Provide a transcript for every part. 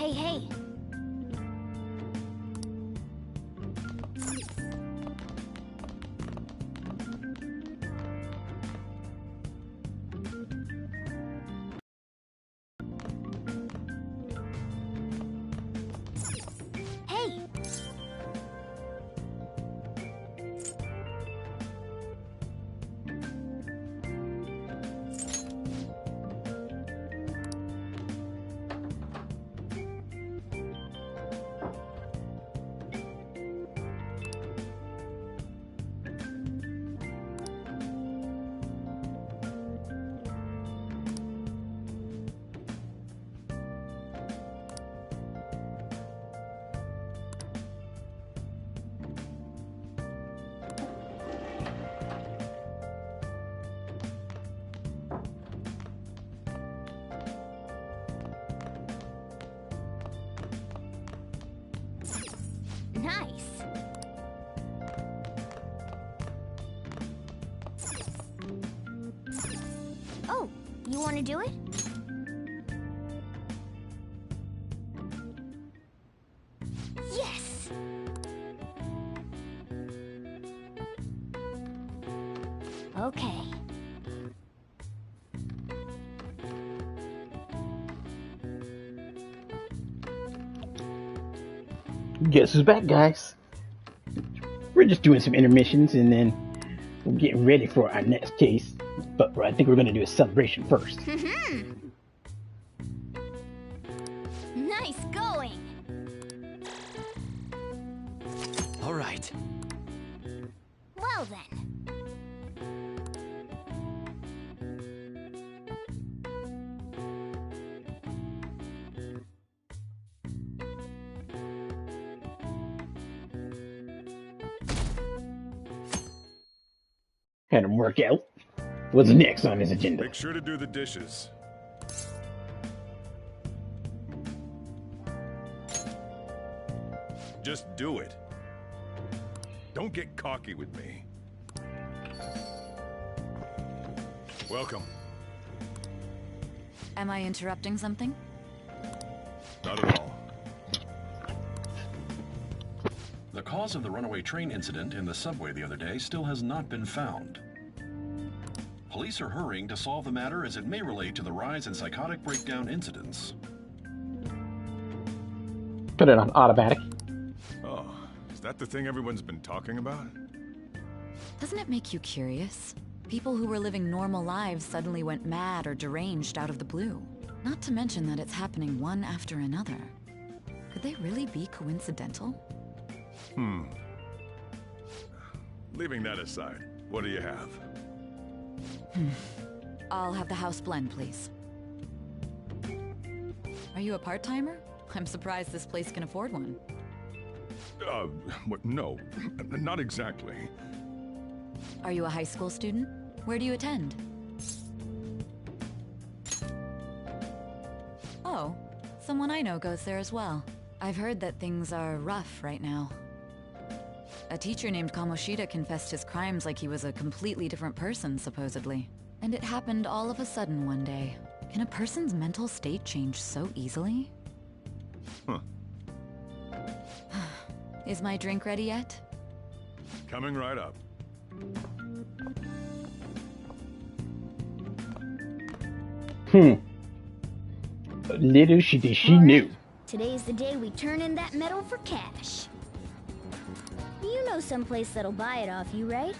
Hey, hey. Hey. Nice. Oh, you want to do it? Yes! Okay. Guess who's back, guys? We're just doing some intermissions and then we're getting ready for our next case. But I think we're going to do a celebration first. Nice going! All right. Well then. Had him work out. What's next on his agenda? Make sure to do the dishes. Just do it. Don't get cocky with me. Welcome. Am I interrupting something? Not at all. The cause of the runaway train incident in the subway the other day still has not been found. Police are hurrying to solve the matter as it may relate to the rise in psychotic breakdown incidents. Put it on automatic. Oh, is that the thing everyone's been talking about? Doesn't it make you curious? People who were living normal lives suddenly went mad or deranged out of the blue. Not to mention that it's happening one after another. Could they really be coincidental? Leaving that aside, what do you have? I'll have the house blend, please. Are you a part-timer? I'm surprised this place can afford one. What? No, not exactly. Are you a high school student? Where do you attend? Oh, someone I know goes there as well. I've heard that things are rough right now. A teacher named Kamoshida confessed his crimes like he was a completely different person, supposedly. And it happened all of a sudden one day. Can a person's mental state change so easily? Huh. Is my drink ready yet? Coming right up. Little she knew. Today's the day we turn in that medal for cash. You know someplace that'll buy it off you, right?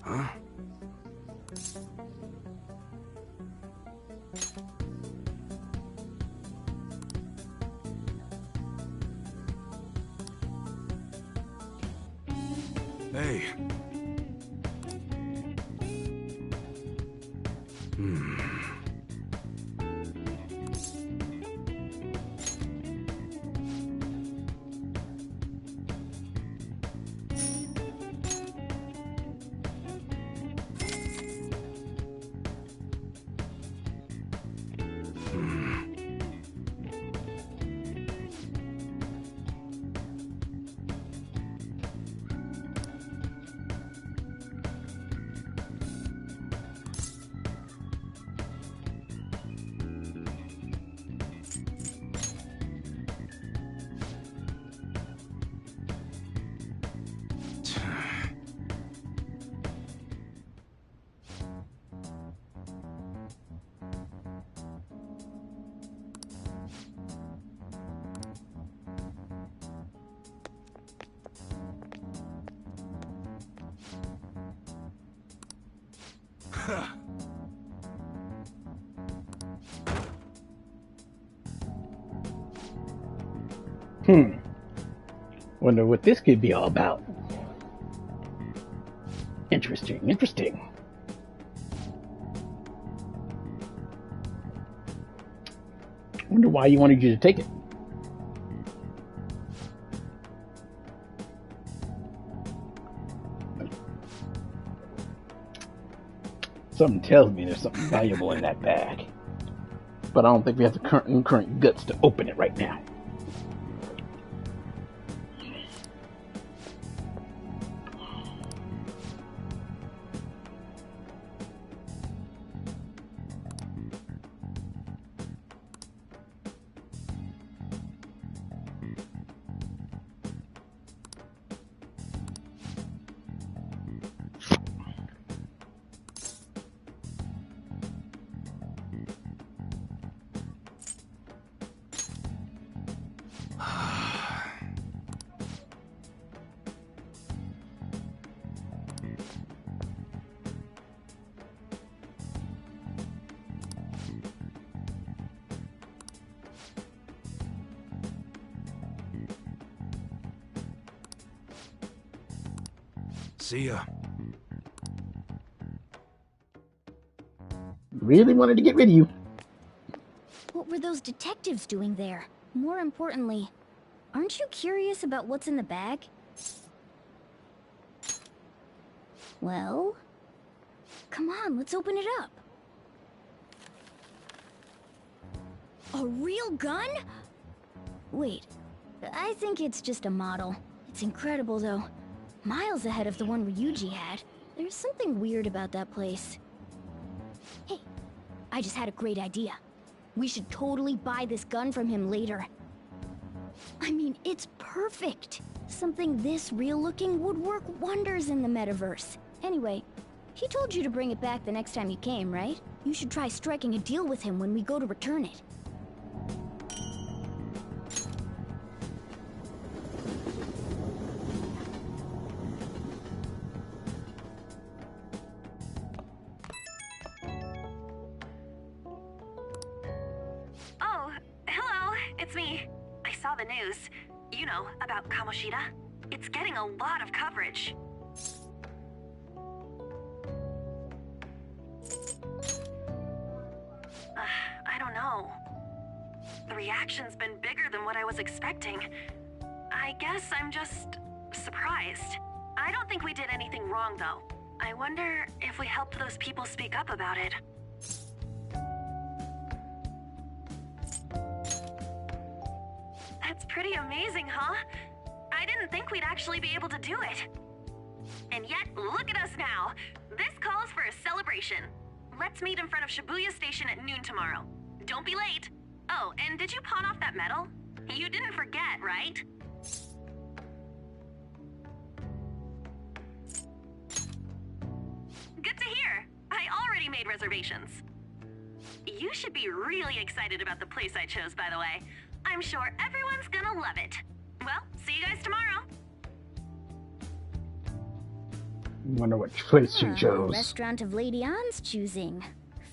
Huh? Hey. Wonder what this could be all about. Interesting, interesting. Wonder why you wanted you to take it. Something tells me there's something valuable in that bag. But I don't think we have the current guts to open it right now. See ya. Really wanted to get rid of you. What were those detectives doing there? More importantly, aren't you curious about what's in the bag? Well, come on, let's open it up. A real gun? Wait, I think it's just a model. It's incredible though. Miles ahead of the one Ryuji had. There's something weird about that place. Hey, I just had a great idea. We should totally buy this gun from him later. I mean, it's perfect. Something this real-looking would work wonders in the metaverse. Anyway, he told you to bring it back the next time you came, right? You should try striking a deal with him when we go to return it. It's me. I saw the news. You know, about Kamoshida. It's getting a lot of coverage. I don't know. The reaction's been bigger than what I was expecting. I guess I'm just surprised. I don't think we did anything wrong, though. I wonder if we helped those people speak up about it. That's pretty amazing, huh? I didn't think we'd actually be able to do it. And yet, look at us now. This calls for a celebration. Let's meet in front of Shibuya Station at noon tomorrow. Don't be late. Oh, and did you pawn off that medal? You didn't forget, right? Good to hear. I already made reservations. You should be really excited about the place I chose, by the way. I'm sure everyone's gonna love it. Well, see you guys tomorrow. Wonder what place you A chose. restaurant of Lady Ann's choosing.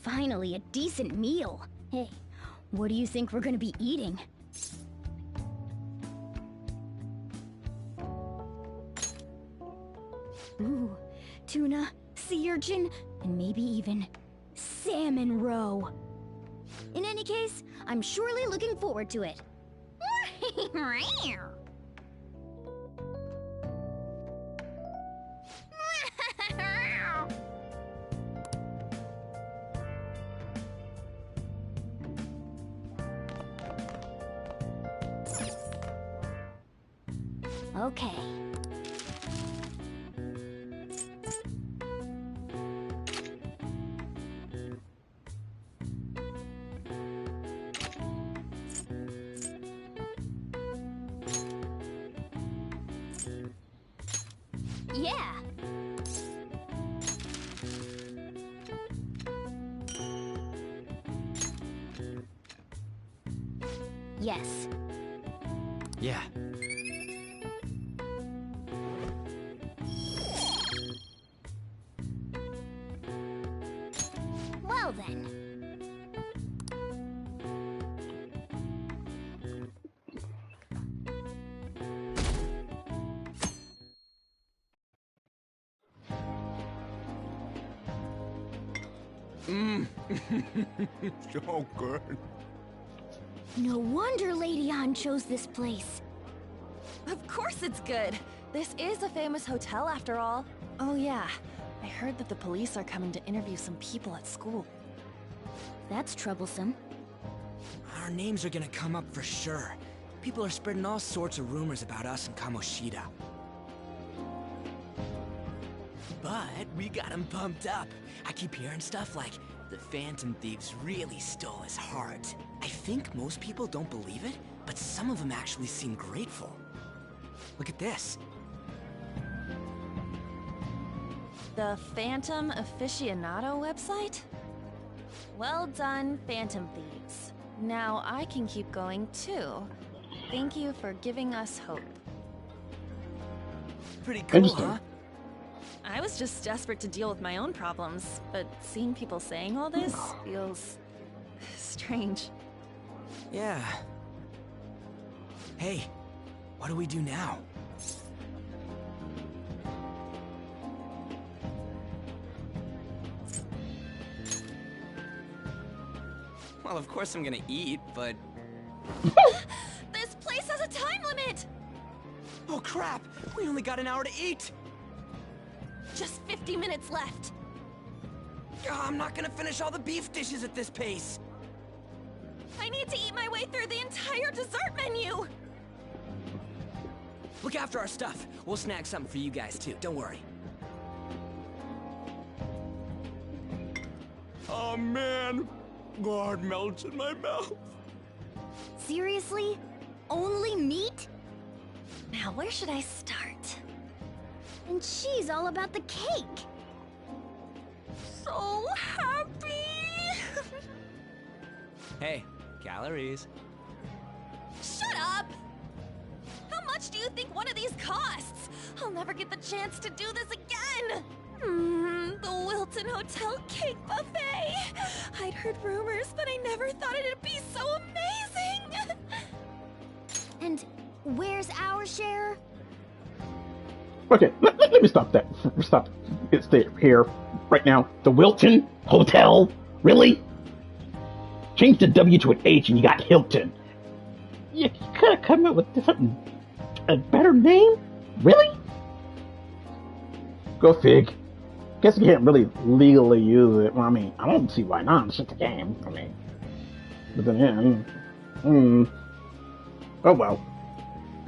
Finally, a decent meal. Hey, what do you think we're gonna be eating? Ooh, tuna, sea urchin, and maybe even salmon roe. In any case, I'm surely looking forward to it. Okay. Yeah. Yes. Yeah. Well then. So good. No wonder Lady Anne chose this place. Of course it's good. This is a famous hotel after all. Oh yeah, I heard that the police are coming to interview some people at school. That's troublesome. Our names are gonna come up for sure. People are spreading all sorts of rumors about us and Kamoshida. But we got him pumped up. I keep hearing stuff like, the Phantom Thieves really stole his heart. I think most people don't believe it, but some of them actually seem grateful. Look at this. The Phantom Aficionado website? Well done, Phantom Thieves. Now I can keep going too. Thank you for giving us hope. Pretty cool, Interesting. huh? I was just desperate to deal with my own problems, but seeing people saying all this feels strange. Yeah. Hey, what do we do now? Well, of course I'm gonna eat, but... This place has a time limit! Oh crap! We only got an hour to eat! Just 50 minutes left. I'm not gonna finish all the beef dishes at this pace! I need to eat my way through the entire dessert menu! Look after our stuff. We'll snag something for you guys too, don't worry. Oh man, God melts in my mouth. Seriously? Only meat? Now, where should I start? And she's all about the cake. So happy! Hey, calories. Shut up! How much do you think one of these costs? I'll never get the chance to do this again! The Wilton Hotel Cake Buffet! I'd heard rumors, but I never thought it'd be so amazing! And where's our share? Okay, let me stop that. Stop. Stay here right now. The Wilton Hotel? Really? Change the W to an H and you got Hilton. You could have come up with something, a better name? Really? Go fig. Guess you can't really legally use it. Well, I mean, I don't see why not. It's just a game. I mean, but then yeah. Oh well.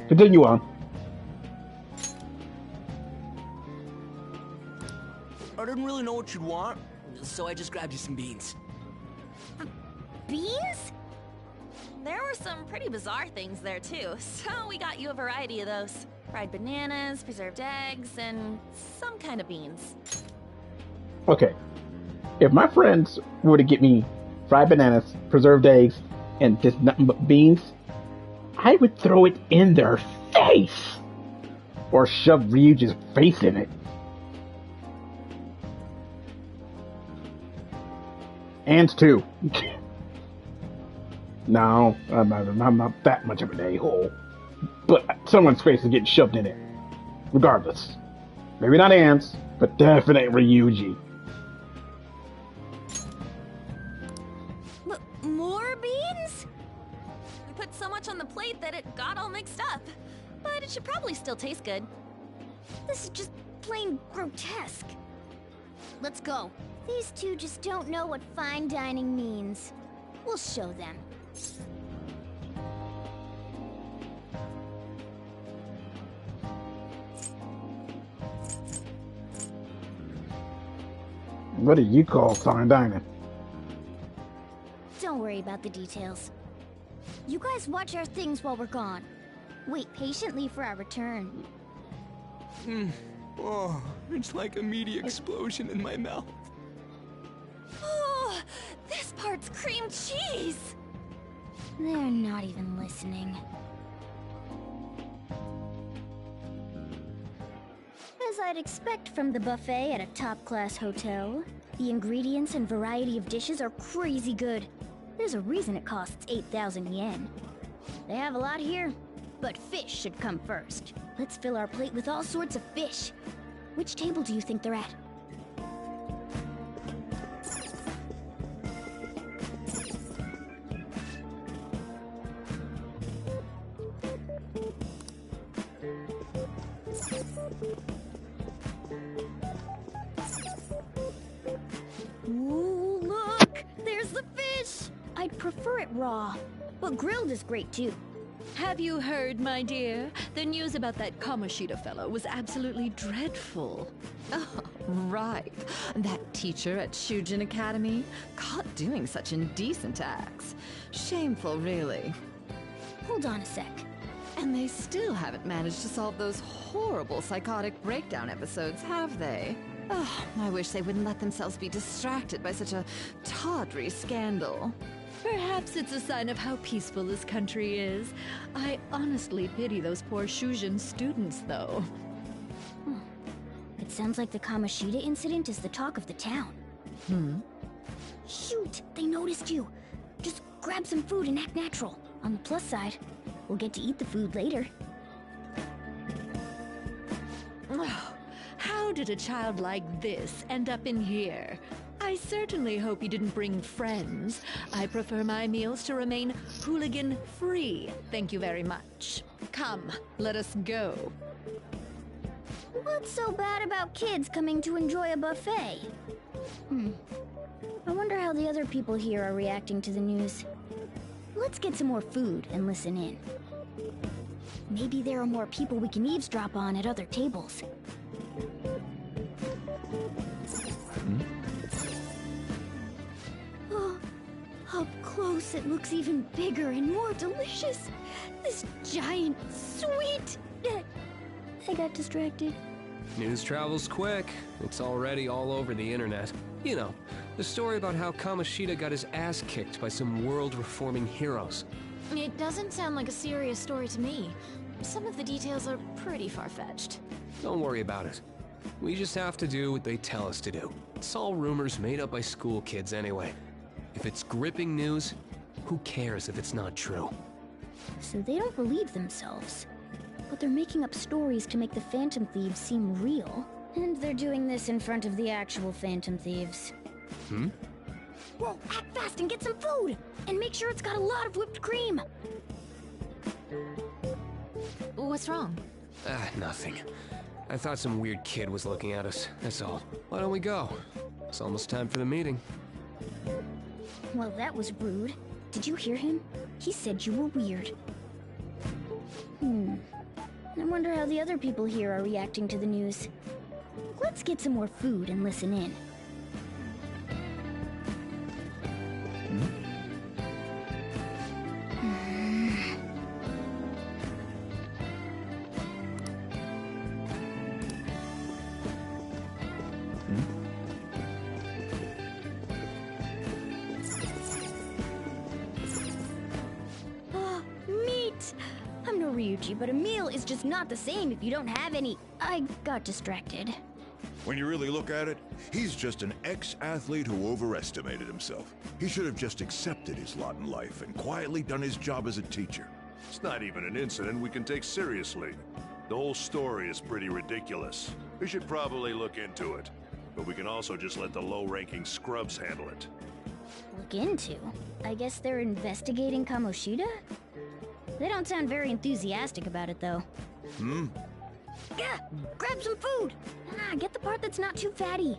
Continue on. I didn't really know what you'd want, so I just grabbed you some beans. Beans? There were some pretty bizarre things there too, so we got you a variety of those. Fried bananas, preserved eggs, and some kind of beans. Okay. If my friends were to get me fried bananas, preserved eggs, and just nothing but beans, I would throw it in their face! Or shove Ryuji's face in it. And two. No, I'm not that much of an a-hole. But someone's face is getting shoved in it. Regardless. Maybe not Anne's, but definitely Ryuji. More beans? We put so much on the plate that it got all mixed up. But it should probably still taste good. This is just plain grotesque. Let's go. These two just don't know what fine dining means. We'll show them. What do you call fine dining? Don't worry about the details. You guys watch our things while we're gone. Wait patiently for our return. Oh, it's like a meaty explosion in my mouth. Oh, this part's cream cheese! They're not even listening. As I'd expect from the buffet at a top-class hotel, the ingredients and variety of dishes are crazy good. There's a reason it costs 8,000 yen. They have a lot here, but fish should come first. Let's fill our plate with all sorts of fish. Which table do you think they're at? Ooh, look! There's the fish! I'd prefer it raw, but grilled is great too. Have you heard, my dear? The news about that Kamoshida fellow was absolutely dreadful. Oh, right. That teacher at Shujin Academy, caught doing such indecent acts. Shameful, really. Hold on a sec. And they still haven't managed to solve those horrible psychotic breakdown episodes, have they? Oh, I wish they wouldn't let themselves be distracted by such a tawdry scandal. Perhaps it's a sign of how peaceful this country is. I honestly pity those poor Shujin students, though. It sounds like the Kamoshida incident is the talk of the town. Shoot! They noticed you! Just grab some food and act natural. On the plus side, we'll get to eat the food later. Oh, how did a child like this end up in here? I certainly hope you didn't bring friends. I prefer my meals to remain hooligan-free. Thank you very much. Come, let us go. What's so bad about kids coming to enjoy a buffet? I wonder how the other people here are reacting to the news. Let's get some more food and listen in. Maybe there are more people we can eavesdrop on at other tables. Oh, up close it looks even bigger and more delicious. This giant sweet... I got distracted. News travels quick. It's already all over the internet. You know, the story about how Kamoshida got his ass kicked by some world-reforming heroes. It doesn't sound like a serious story to me. Some of the details are pretty far-fetched. Don't worry about it. We just have to do what they tell us to do. It's all rumors made up by school kids anyway. If it's gripping news, who cares if it's not true? So they don't believe themselves. But they're making up stories to make the Phantom Thieves seem real. And they're doing this in front of the actual Phantom Thieves. Whoa, act fast and get some food! And make sure it's got a lot of whipped cream! What's wrong? Nothing. I thought some weird kid was looking at us, that's all. Why don't we go? It's almost time for the meeting. Well, that was rude. Did you hear him? He said you were weird. I wonder how the other people here are reacting to the news. Let's get some more food and listen in. Ryuji, but a meal is just not the same if you don't have any. I got distracted. When you really look at it, he's just an ex-athlete who overestimated himself. He should have just accepted his lot in life and quietly done his job as a teacher. It's not even an incident we can take seriously. The whole story is pretty ridiculous. We should probably look into it. But we can also just let the low-ranking scrubs handle it. Look into? I guess they're investigating Kamoshida? They don't sound very enthusiastic about it, though. Yeah, grab some food! Get the part that's not too fatty.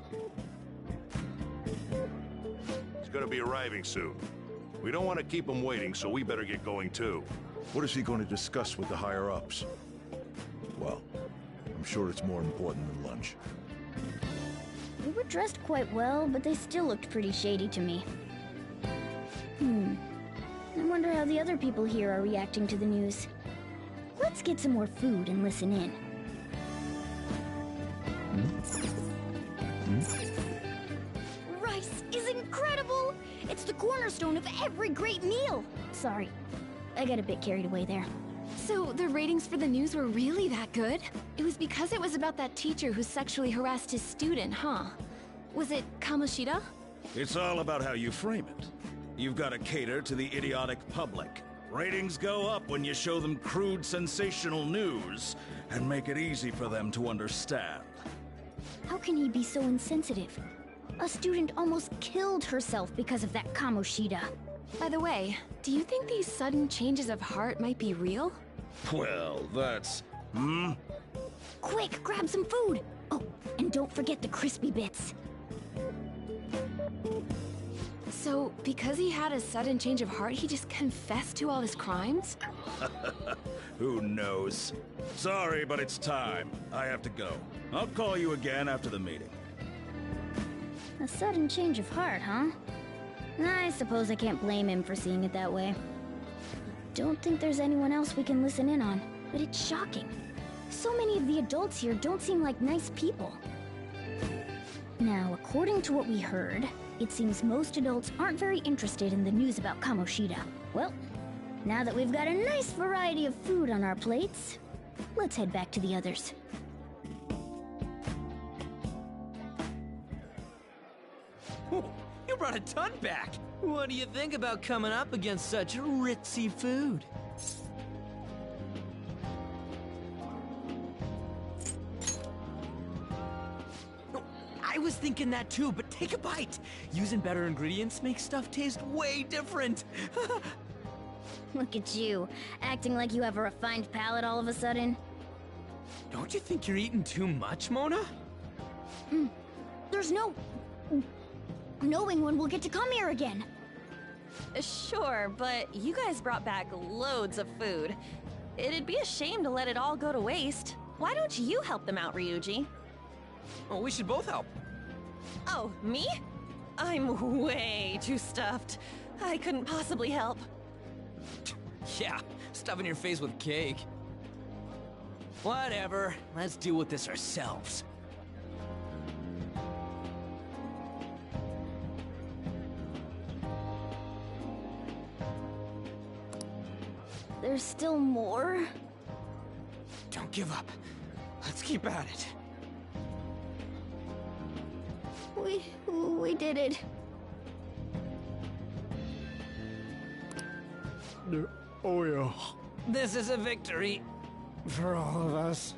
He's gonna be arriving soon. We don't want to keep him waiting, so we better get going too. What is he going to discuss with the higher-ups? Well, I'm sure it's more important than lunch. They were dressed quite well, but they still looked pretty shady to me. I wonder how the other people here are reacting to the news. Let's get some more food and listen in. Rice is incredible! It's the cornerstone of every great meal! Sorry, I got a bit carried away there. So the ratings for the news were really that good? It was because it was about that teacher who sexually harassed his student, huh? Was it Kamoshida? It's all about how you frame it. You've got to cater to the idiotic public. Ratings go up when you show them crude, sensational news and make it easy for them to understand. How can he be so insensitive? A student almost killed herself because of that Kamoshida. By the way, do you think these sudden changes of heart might be real? Well, that's... Quick, grab some food! Oh, and don't forget the crispy bits. So, because he had a sudden change of heart, he just confessed to all his crimes? Who knows? Sorry, but it's time. I have to go. I'll call you again after the meeting. A sudden change of heart, huh? I suppose I can't blame him for seeing it that way. Don't think there's anyone else we can listen in on, but it's shocking. So many of the adults here don't seem like nice people. Now, according to what we heard, it seems most adults aren't very interested in the news about Kamoshida. Well, now that we've got a nice variety of food on our plates, let's head back to the others. You brought a ton back! What do you think about coming up against such ritzy food? I was thinking that too, but take a bite! Using better ingredients makes stuff taste way different! Look at you, acting like you have a refined palate all of a sudden. Don't you think you're eating too much, Mona? There's no knowing when we'll get to come here again. Sure, but you guys brought back loads of food. It'd be a shame to let it all go to waste. Why don't you help them out, Ryuji? Well, we should both help. Oh, me? I'm way too stuffed. I couldn't possibly help. Yeah, stuffing your face with cake. Whatever, let's deal with this ourselves. There's still more? Don't give up. Let's keep at it. We did it. Oh yeah. This is a victory for all of us.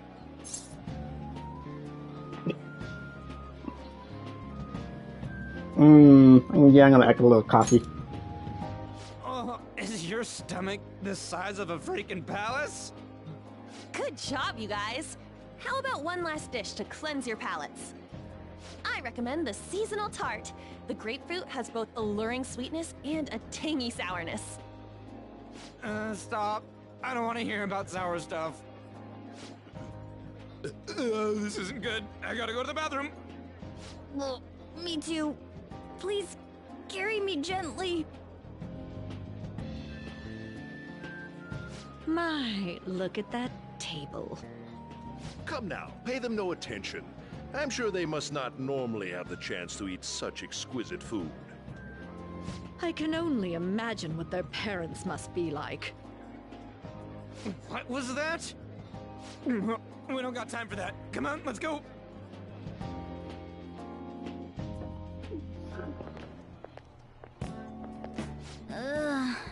Yeah, I'm gonna act a little cocky. Oh, is your stomach the size of a freaking palace? Good job, you guys. How about one last dish to cleanse your palates? I recommend the seasonal tart. The grapefruit has both alluring sweetness and a tangy sourness. Stop. I don't want to hear about sour stuff. This isn't good. I gotta go to the bathroom. Well, me too. Please, carry me gently. My, look at that table. Come now, pay them no attention. I'm sure they must not normally have the chance to eat such exquisite food. I can only imagine what their parents must be like. What was that? We don't got time for that. Come on, let's go.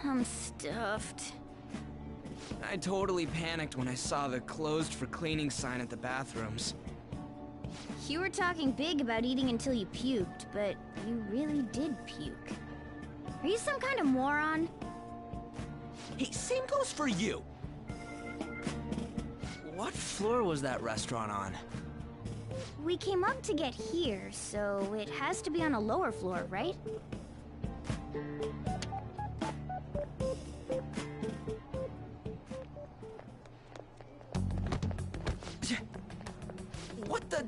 I'm stuffed. I totally panicked when I saw the closed for cleaning sign at the bathrooms. You were talking big about eating until you puked, but you really did puke. Are you some kind of moron? Hey, same goes for you. What floor was that restaurant on? We came up to get here, so it has to be on a lower floor, right? What the?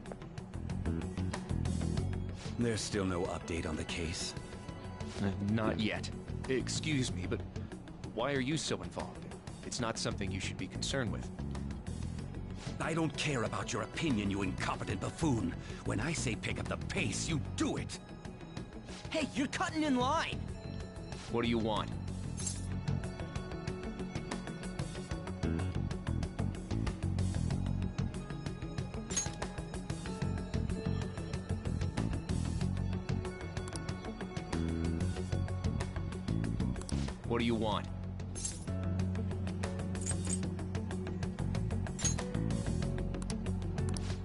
There's still no update on the case. Not yet. Excuse me, but why are you so involved? It's not something you should be concerned with. I don't care about your opinion, you incompetent buffoon. When I say pick up the pace, you do it. Hey, you're cutting in line. What do you want? What do you want?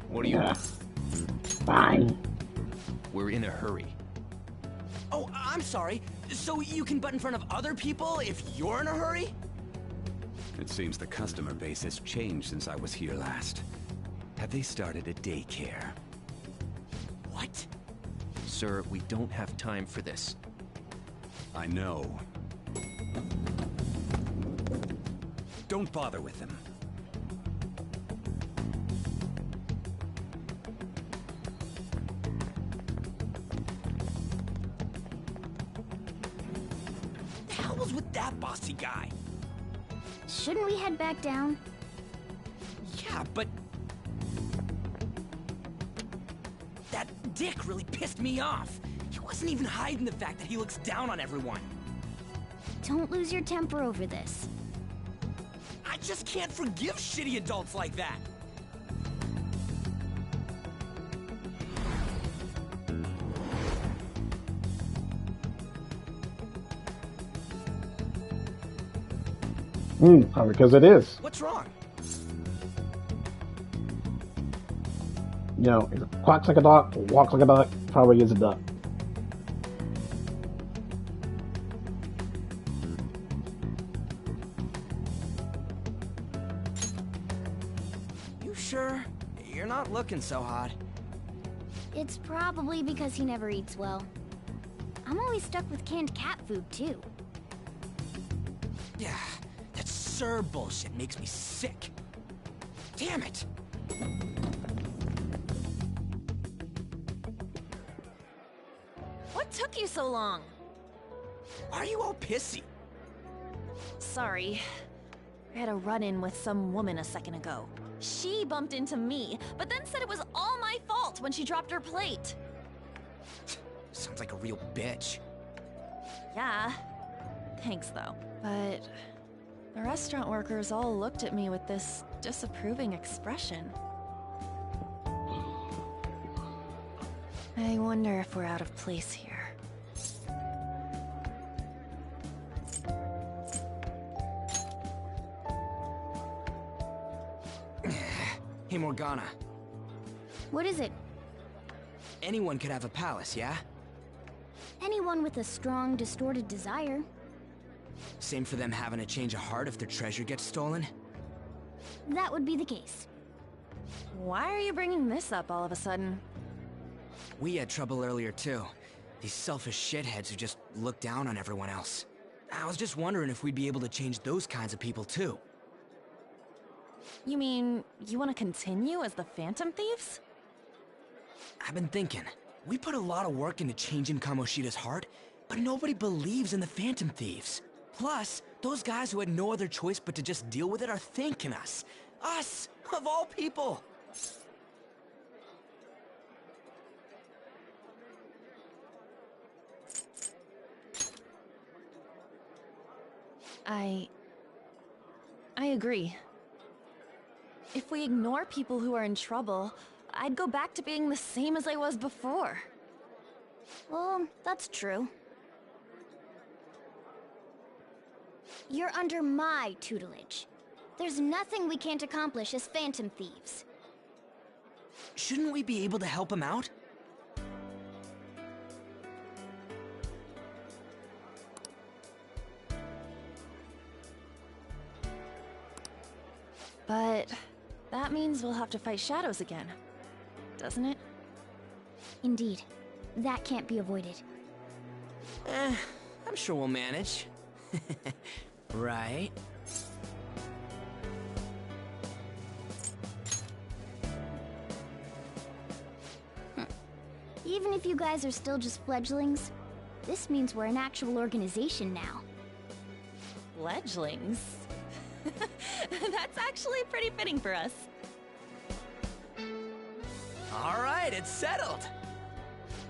What do you want? Fine. We're in a hurry. Oh, I'm sorry. So you can butt in front of other people if you're in a hurry? It seems the customer base has changed since I was here last. Have they started a daycare? What? Sir, we don't have time for this. I know. Don't bother with them. The hell was with that bossy guy? Shouldn't we head back down? Yeah, but... that dick really pissed me off. He wasn't even hiding the fact that he looks down on everyone. Don't lose your temper over this. I just can't forgive shitty adults like that. Because it is. What's wrong? You know, if it quacks like a duck, or walks like a duck, probably is a duck. You sure? You're not looking so hot. It's probably because he never eats well. I'm always stuck with canned cat food, too. Yeah, that Sir bullshit makes me sick. Damn it! What took you so long? Why are you all pissy? Sorry. I had a run-in with some woman a second ago. She bumped into me, but then said it was all my fault when she dropped her plate. Sounds like a real bitch. Yeah. Thanks, though. But the restaurant workers all looked at me with this disapproving expression. I wonder if we're out of place here. Hey, Morgana. What is it? Anyone could have a palace, yeah? Anyone with a strong, distorted desire. Same for them having a change of heart if their treasure gets stolen? That would be the case. Why are you bringing this up all of a sudden? We had trouble earlier, too. These selfish shitheads who just look down on everyone else. I was just wondering if we'd be able to change those kinds of people, too. You mean, you want to continue as the Phantom Thieves? I've been thinking. We put a lot of work into changing Kamoshida's heart, but nobody believes in the Phantom Thieves. Plus, those guys who had no other choice but to just deal with it are thanking us. Us, of all people! I agree. If we ignore people who are in trouble, I'd go back to being the same as I was before. Well, that's true. You're under my tutelage. There's nothing we can't accomplish as Phantom Thieves. Shouldn't we be able to help him out? But that means we'll have to fight shadows again, doesn't it? Indeed. That can't be avoided. I'm sure we'll manage. Right? Even if you guys are still just fledglings, this means we're an actual organization now. Fledglings? That's actually pretty fitting for us. All right, it's settled.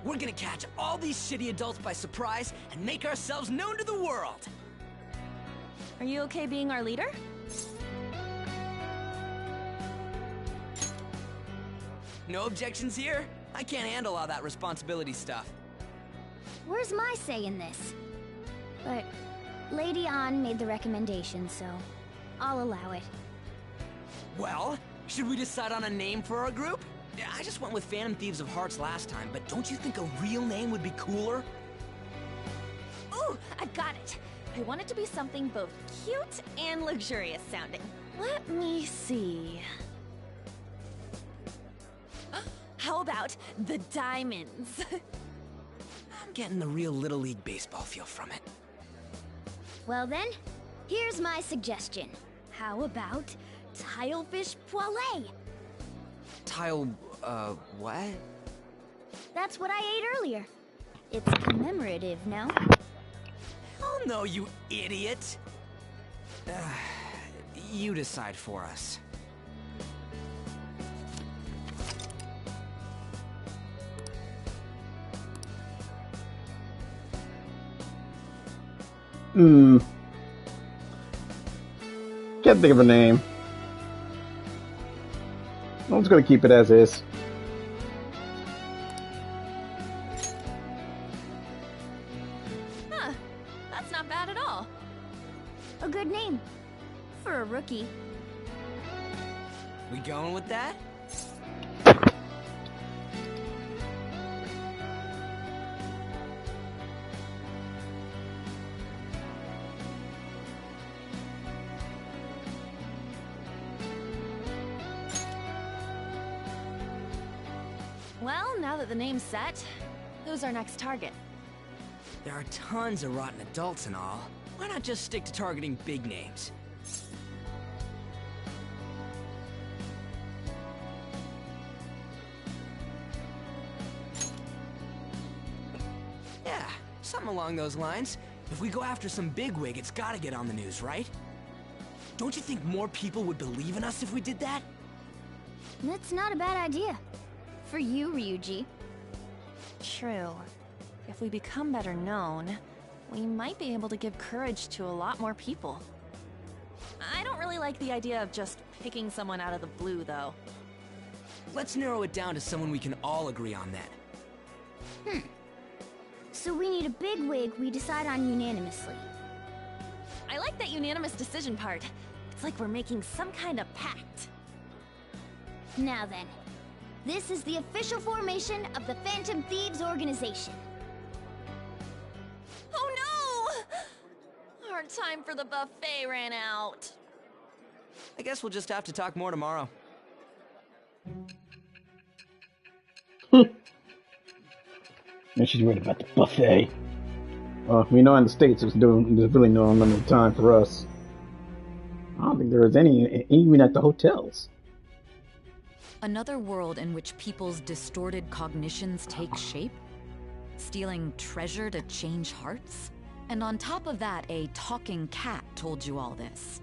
We're gonna catch all these shitty adults by surprise and make ourselves known to the world. Are you okay being our leader? No objections here? I can't handle all that responsibility stuff. Where's my say in this? But Lady An made the recommendation, so I'll allow it. Well, should we decide on a name for our group? I just went with Phantom Thieves of Hearts last time, but don't you think a real name would be cooler? Ooh, I got it! I want it to be something both cute and luxurious sounding. Let me see. How about the Diamonds? I'm getting the real Little League Baseball feel from it. Well then, here's my suggestion. How about Tilefish Poêlée? What? That's what I ate earlier. It's commemorative, no? Oh no, you idiot! You decide for us. Can't think of a name. I'm just gonna keep it as is. Huh, that's not bad at all. A good name. For a rookie. We going with that? Well, now that the name's set, who's our next target? There are tons of rotten adults and all. Why not just stick to targeting big names? Yeah, something along those lines. If we go after some bigwig, it's gotta get on the news, right? Don't you think more people would believe in us if we did that? That's not a bad idea. For you, Ryuji. True. If we become better known, we might be able to give courage to a lot more people. I don't really like the idea of just picking someone out of the blue, though. Let's narrow it down to someone we can all agree on then. So we need a big wig we decide on unanimously. I like that unanimous decision part. It's like we're making some kind of pact. Now then, this is the official formation of the Phantom Thieves organization. Oh no! Our time for the buffet ran out. I guess we'll just have to talk more tomorrow. And she's worried about the buffet. We know in the States there's really no unlimited time for us. I don't think there is any, even at the hotels. Another world in which people's distorted cognitions take shape? Stealing treasure to change hearts? And on top of that, a talking cat told you all this.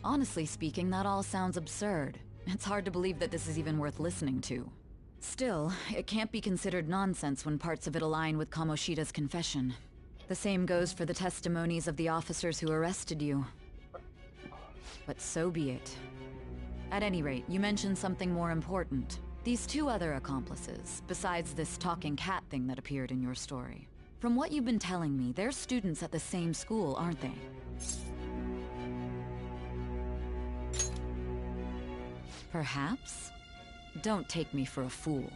Honestly speaking, that all sounds absurd. It's hard to believe that this is even worth listening to. Still, it can't be considered nonsense when parts of it align with Kamoshida's confession. The same goes for the testimonies of the officers who arrested you. But so be it. At any rate, you mentioned something more important. These two other accomplices, besides this talking cat thing that appeared in your story. From what you've been telling me, they're students at the same school, aren't they? Perhaps? Don't take me for a fool.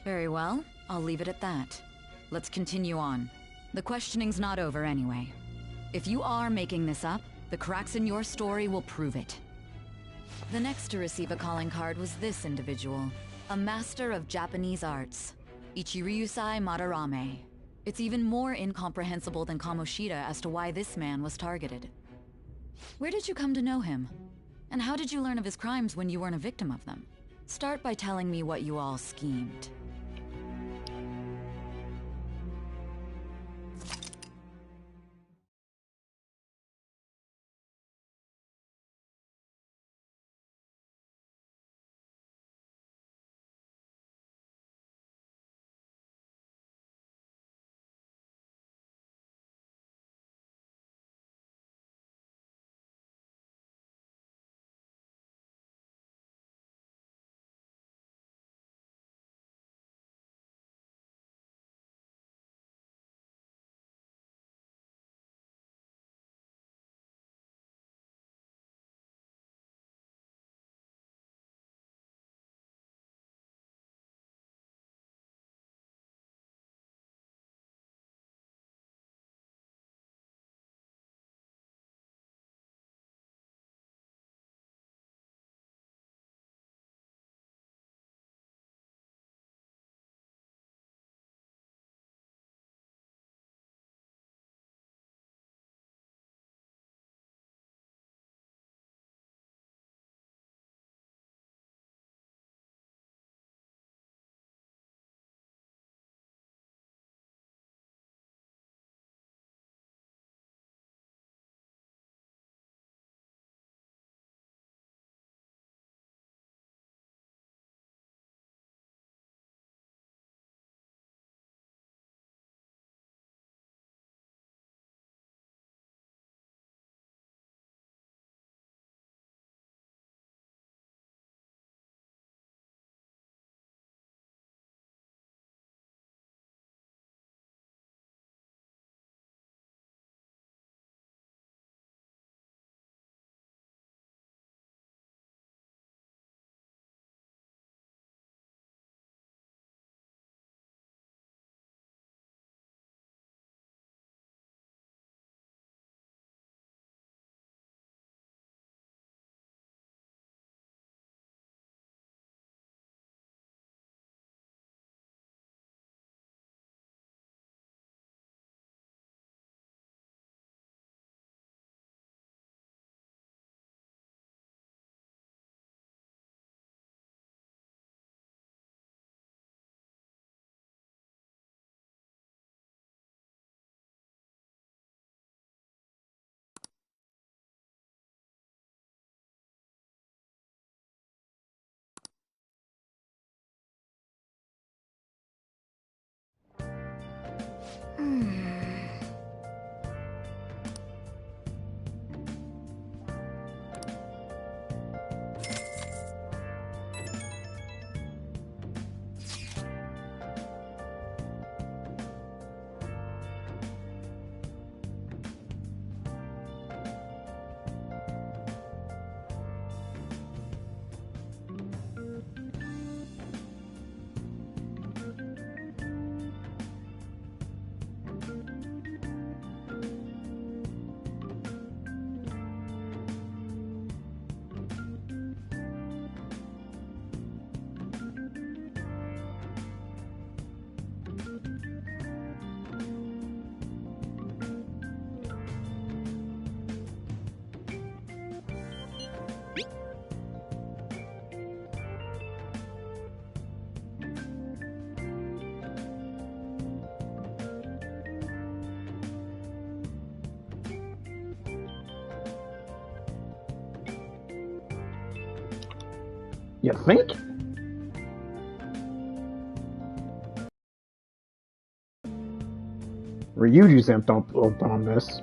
Very well, I'll leave it at that. Let's continue on. The questioning's not over anyway. If you are making this up, the cracks in your story will prove it. The next to receive a calling card was this individual, a master of Japanese arts, Ichiryusai Madarame. It's even more incomprehensible than Kamoshida as to why this man was targeted. Where did you come to know him? And how did you learn of his crimes when you weren't a victim of them? Start by telling me what you all schemed. You think? Ryuji's influence on this.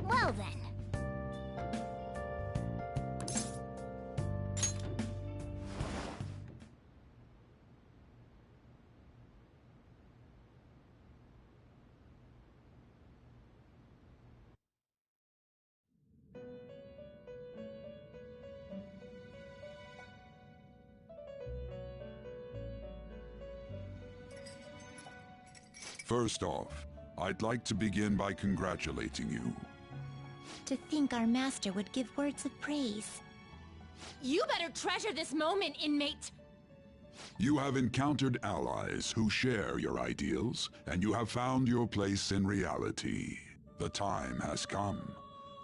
Well then. First off, I'd like to begin by congratulating you. To think our master would give words of praise. You better treasure this moment, inmate! You have encountered allies who share your ideals, and you have found your place in reality. The time has come.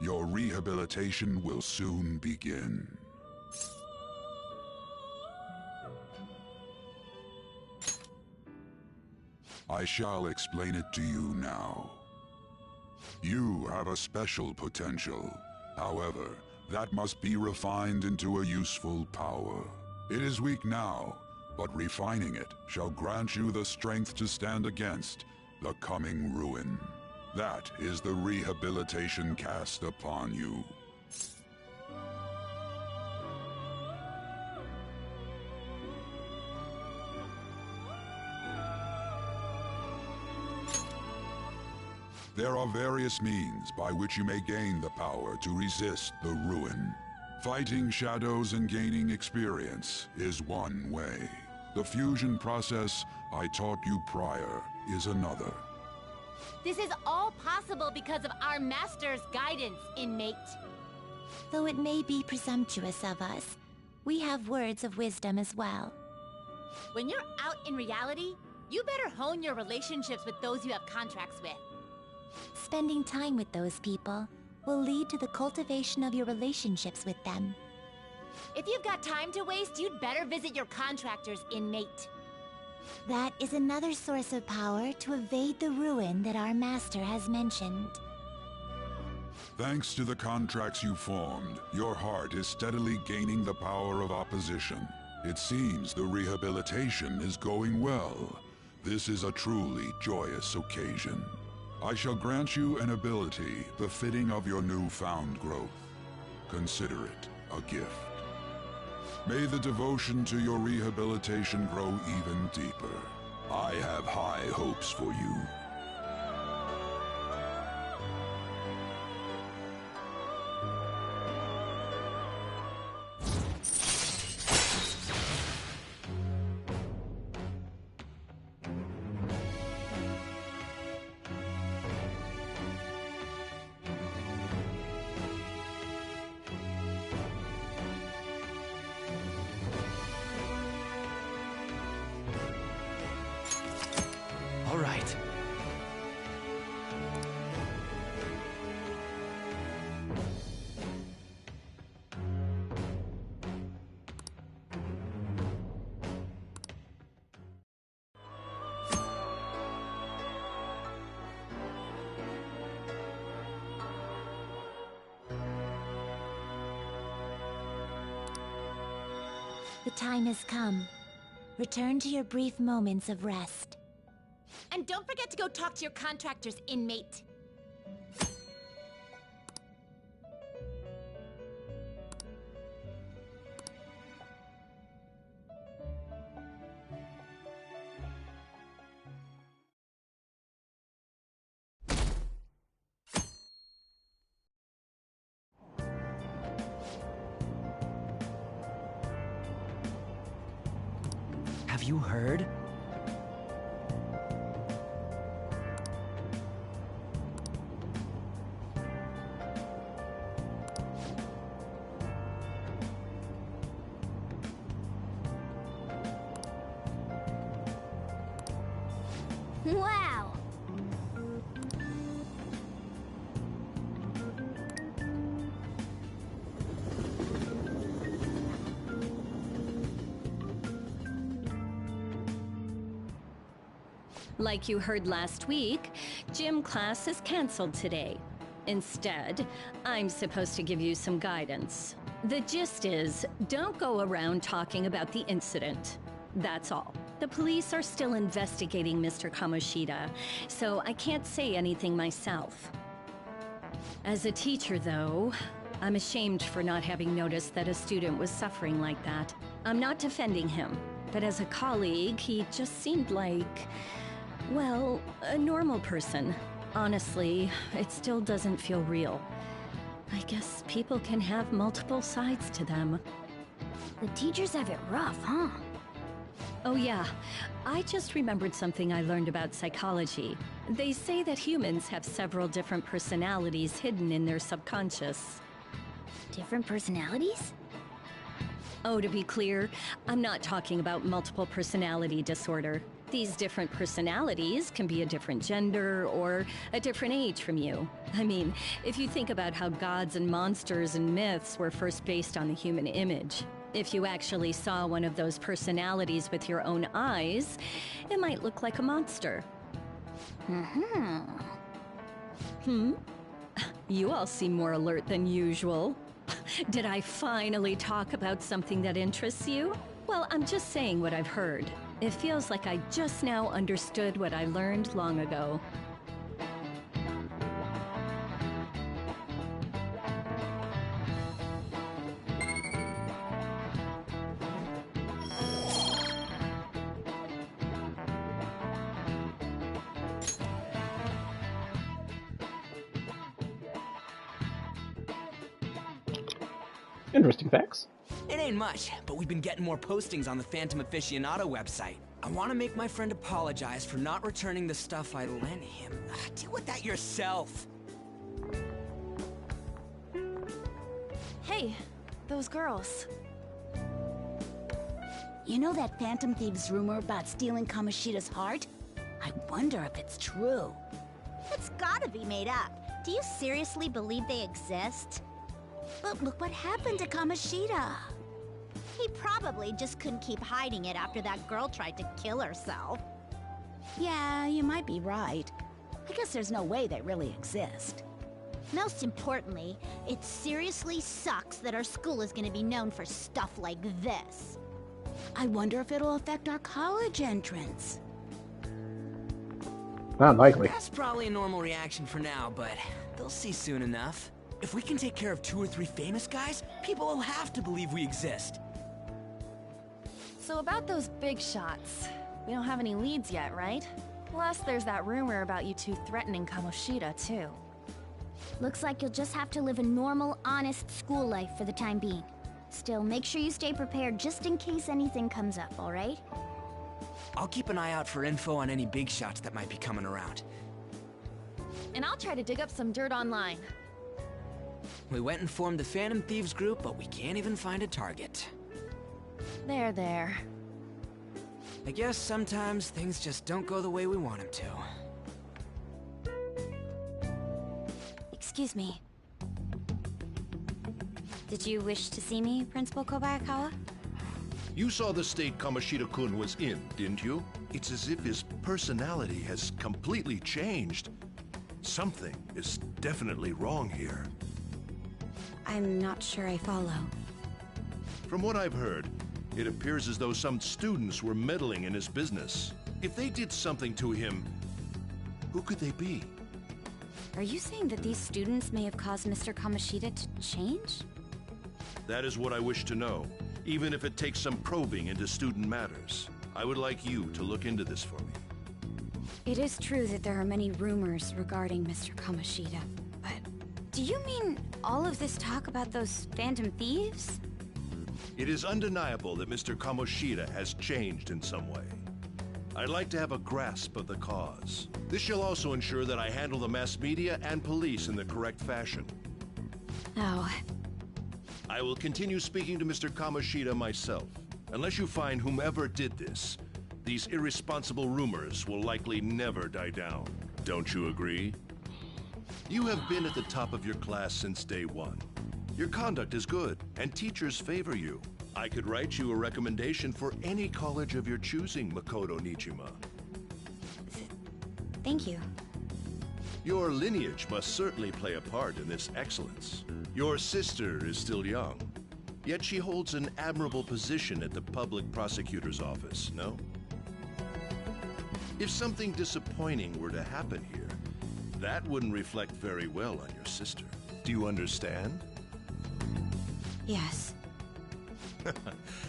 Your rehabilitation will soon begin. I shall explain it to you now. You have a special potential. However, that must be refined into a useful power. It is weak now, but refining it shall grant you the strength to stand against the coming ruin. That is the rehabilitation cast upon you. There are various means by which you may gain the power to resist the ruin. Fighting shadows and gaining experience is one way. The fusion process I taught you prior is another. This is all possible because of our master's guidance, inmate. Though it may be presumptuous of us, we have words of wisdom as well. When you're out in reality, you better hone your relationships with those you have contracts with. Spending time with those people will lead to the cultivation of your relationships with them. If you've got time to waste, you'd better visit your contractors, inmate. That is another source of power to evade the ruin that our master has mentioned. Thanks to the contracts you formed, your heart is steadily gaining the power of opposition. It seems the rehabilitation is going well. This is a truly joyous occasion. I shall grant you an ability befitting of your newfound growth. Consider it a gift. May the devotion to your rehabilitation grow even deeper. I have high hopes for you. All right, The time has come. Return to your brief moments of rest. And don't forget to go talk to your contractor's inmate. Have you heard? Wow! Like you heard last week, gym class is canceled today. Instead, I'm supposed to give you some guidance. The gist is, don't go around talking about the incident. That's all. The police are still investigating Mr. Kamoshida, so I can't say anything myself. As a teacher, though, I'm ashamed for not having noticed that a student was suffering like that. I'm not defending him, but as a colleague, he just seemed like, well, a normal person. Honestly, it still doesn't feel real. I guess people can have multiple sides to them. The teachers have it rough, huh? Oh yeah, I just remembered something I learned about psychology. They say that humans have several different personalities hidden in their subconscious. Different personalities? Oh, to be clear, I'm not talking about multiple personality disorder. These different personalities can be a different gender or a different age from you. I mean, if you think about how gods and monsters and myths were first based on the human image, if you actually saw one of those personalities with your own eyes, it might look like a monster. You all seem more alert than usual. Did I finally talk about something that interests you? Well, I'm just saying what I've heard. It feels like I just now understood what I learned long ago. Interesting facts. It ain't much, but we've been getting more postings on the Phantom Aficionado website. I want to make my friend apologize for not returning the stuff I lent him. Deal with that yourself. Hey, those girls. You know that Phantom Thieves rumor about stealing Kamoshida's heart? I wonder if it's true. It's gotta be made up. Do you seriously believe they exist? But look what happened to Kamoshida. He probably just couldn't keep hiding it after that girl tried to kill herself. Yeah, you might be right. I guess there's no way they really exist. Most importantly, it seriously sucks that our school is gonna be known for stuff like this. I wonder if it'll affect our college entrance. Not likely. That's probably a normal reaction for now, but they'll see soon enough. If we can take care of 2 or 3 famous guys, people will have to believe we exist. So about those big shots, we don't have any leads yet, right? Plus, there's that rumor about you two threatening Kamoshida, too. Looks like you'll just have to live a normal, honest school life for the time being. Still, make sure you stay prepared just in case anything comes up, alright? I'll keep an eye out for info on any big shots that might be coming around. And I'll try to dig up some dirt online. We went and formed the Phantom Thieves group, but we can't even find a target. There. I guess sometimes things just don't go the way we want them to. Excuse me. Did you wish to see me, Principal Kobayakawa? You saw the state Kamoshida-kun was in, didn't you? It's as if his personality has completely changed. Something is definitely wrong here. I'm not sure I follow. From what I've heard, It appears as though some students were meddling in his business. If they did something to him, who could they be? Are you saying that these students may have caused Mr. Kamoshida to change? That is what I wish to know, even if it takes some probing into student matters. I would like you to look into this for me. It is true that there are many rumors regarding Mr. Kamoshida, but do you mean all of this talk about those phantom thieves? It is undeniable that Mr. Kamoshida has changed in some way. I'd like to have a grasp of the cause. This shall also ensure that I handle the mass media and police in the correct fashion. Oh. I will continue speaking to Mr. Kamoshida myself. Unless you find whomever did this, these irresponsible rumors will likely never die down. Don't you agree? You have been at the top of your class since day one. Your conduct is good, and teachers favor you. I could write you a recommendation for any college of your choosing, Makoto Nijima. Thank you. Your lineage must certainly play a part in this excellence. Your sister is still young, yet she holds an admirable position at the public prosecutor's office, no? If something disappointing were to happen here, that wouldn't reflect very well on your sister. Do you understand? Yes.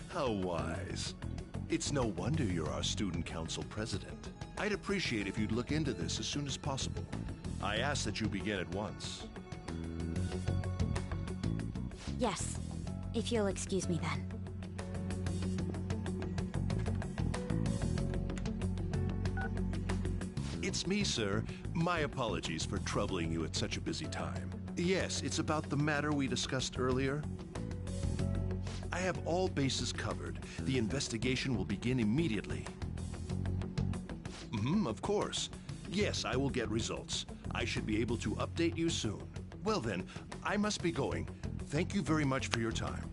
How wise. It's no wonder you're our student council president. I'd appreciate if you'd look into this as soon as possible. I ask that you begin at once. Yes. If you'll excuse me then. It's me, sir. My apologies for troubling you at such a busy time. Yes, it's about the matter we discussed earlier. I have all bases covered. The investigation will begin immediately. Of course. Yes, I will get results. I should be able to update you soon. Well then, I must be going. Thank you very much for your time.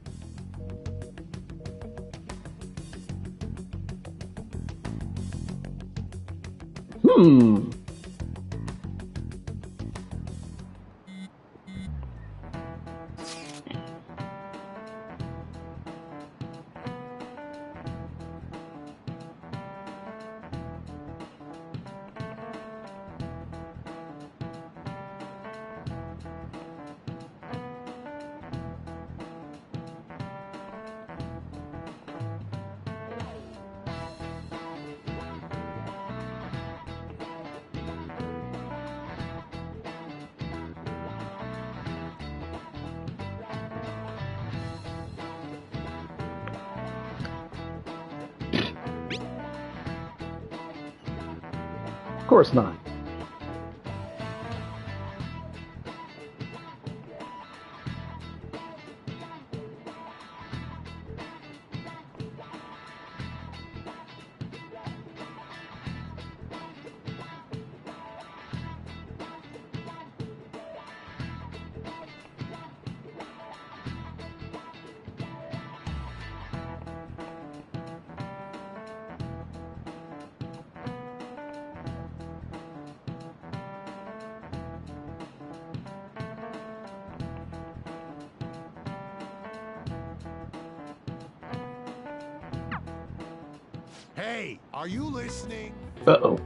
Of course not. Hey, are you listening? Uh-oh.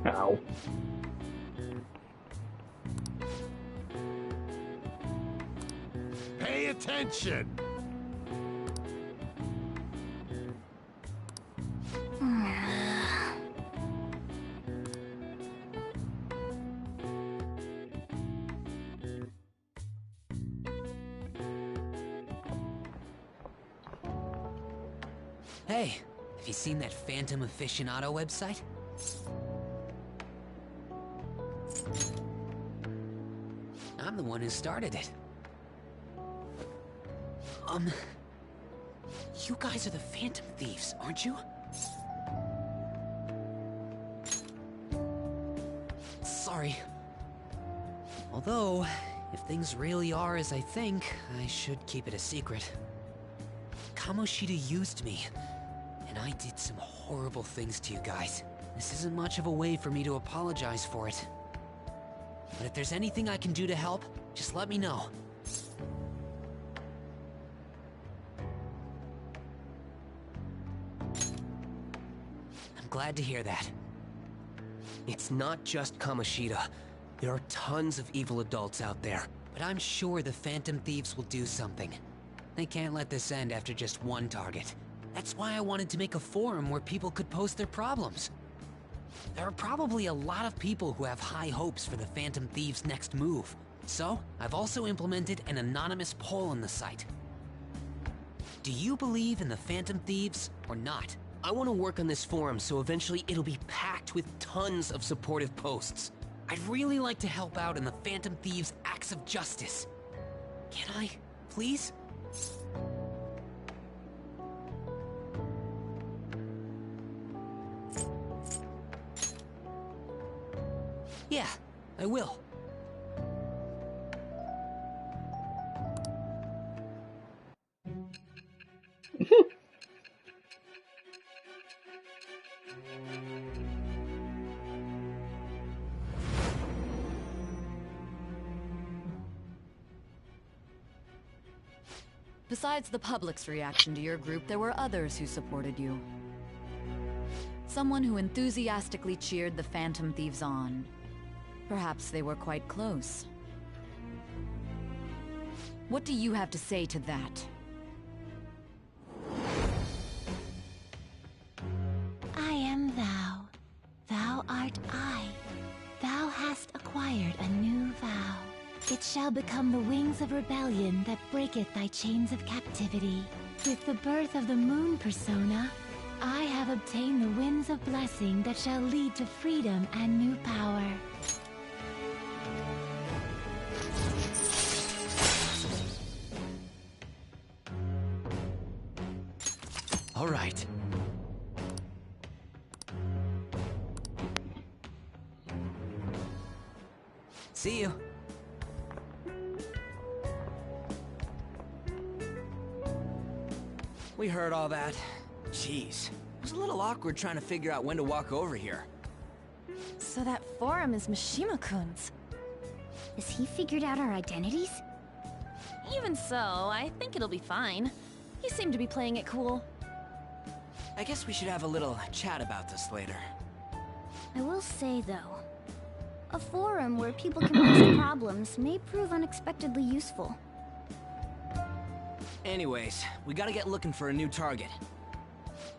Ow. Pay attention! Hey, have you seen that Phantom Aficionado website? I'm the one who started it. You guys are the Phantom Thieves, aren't you? Sorry. Although, if things really are as I think, I should keep it a secret. Kamoshida used me, And I did some horrible things to you guys. This isn't much of a way for me to apologize for it. But if there's anything I can do to help, just let me know. I'm glad to hear that. It's not just Kamoshida. There are tons of evil adults out there. But I'm sure the Phantom Thieves will do something. They can't let this end after just one target. That's why I wanted to make a forum where people could post their problems. There are probably a lot of people who have high hopes for the Phantom Thieves' next move. So, I've also implemented an anonymous poll on the site. Do you believe in the Phantom Thieves or not? I want to work on this forum so eventually it'll be packed with tons of supportive posts. I'd really like to help out in the Phantom Thieves' acts of justice. Can I, please? Yeah, I will. Besides the public's reaction to your group, there were others who supported you. Someone who enthusiastically cheered the Phantom Thieves on. Perhaps they were quite close. What do you have to say to that? I am thou. Thou art I. Thou hast acquired a new vow. It shall become the wings of rebellion that breaketh thy chains of captivity. With the birth of the moon persona, I have obtained the winds of blessing that shall lead to freedom and new power. All right. See you. We heard all that. Jeez. It was a little awkward trying to figure out when to walk over here. So that forum is Mishima-kun's. Has he figured out our identities? Even so, I think it'll be fine. You seem to be playing it cool. I guess we should have a little chat about this later. I will say, though, a forum where people can post problems may prove unexpectedly useful. Anyways, we gotta get looking for a new target.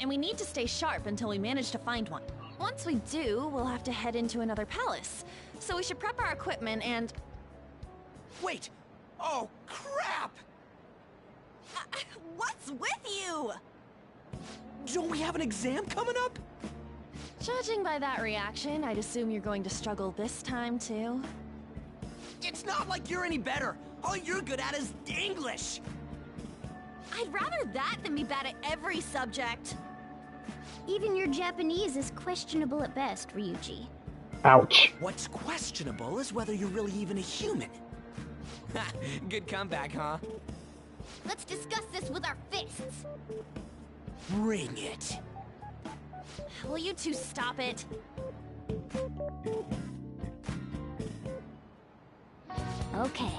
And we need to stay sharp until we manage to find one. Once we do, we'll have to head into another palace. So we should prep our equipment and... Wait! Oh, crap! What's with you? Don't we have an exam coming up? Judging by that reaction, I'd assume you're going to struggle this time, too. It's not like you're any better. All you're good at is English. I'd rather that than be bad at every subject. Even your Japanese is questionable at best, Ryuji. Ouch. What's questionable is whether you're really even a human. Good comeback, huh? Let's discuss this with our fists. Bring it. Will you two stop it? Okay.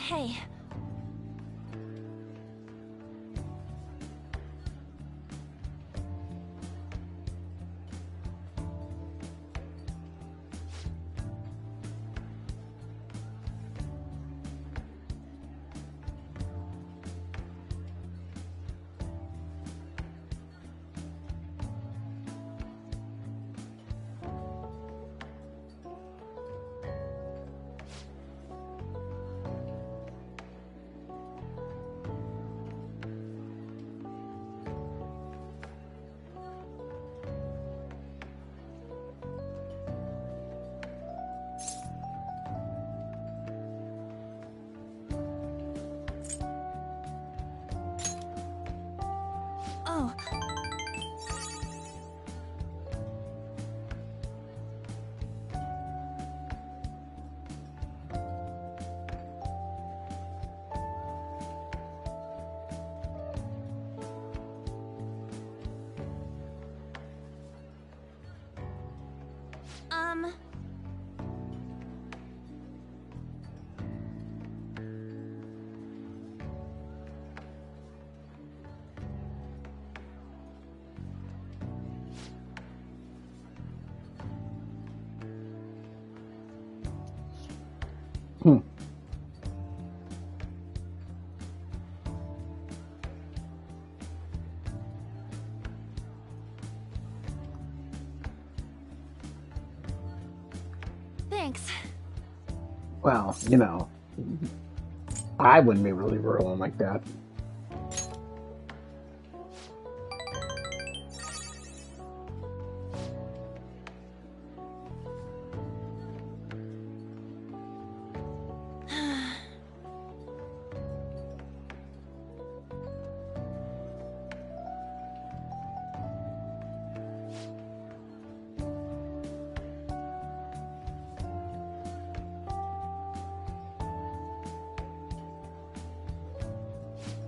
Hey. Well, you know, I wouldn't be really rolling like that.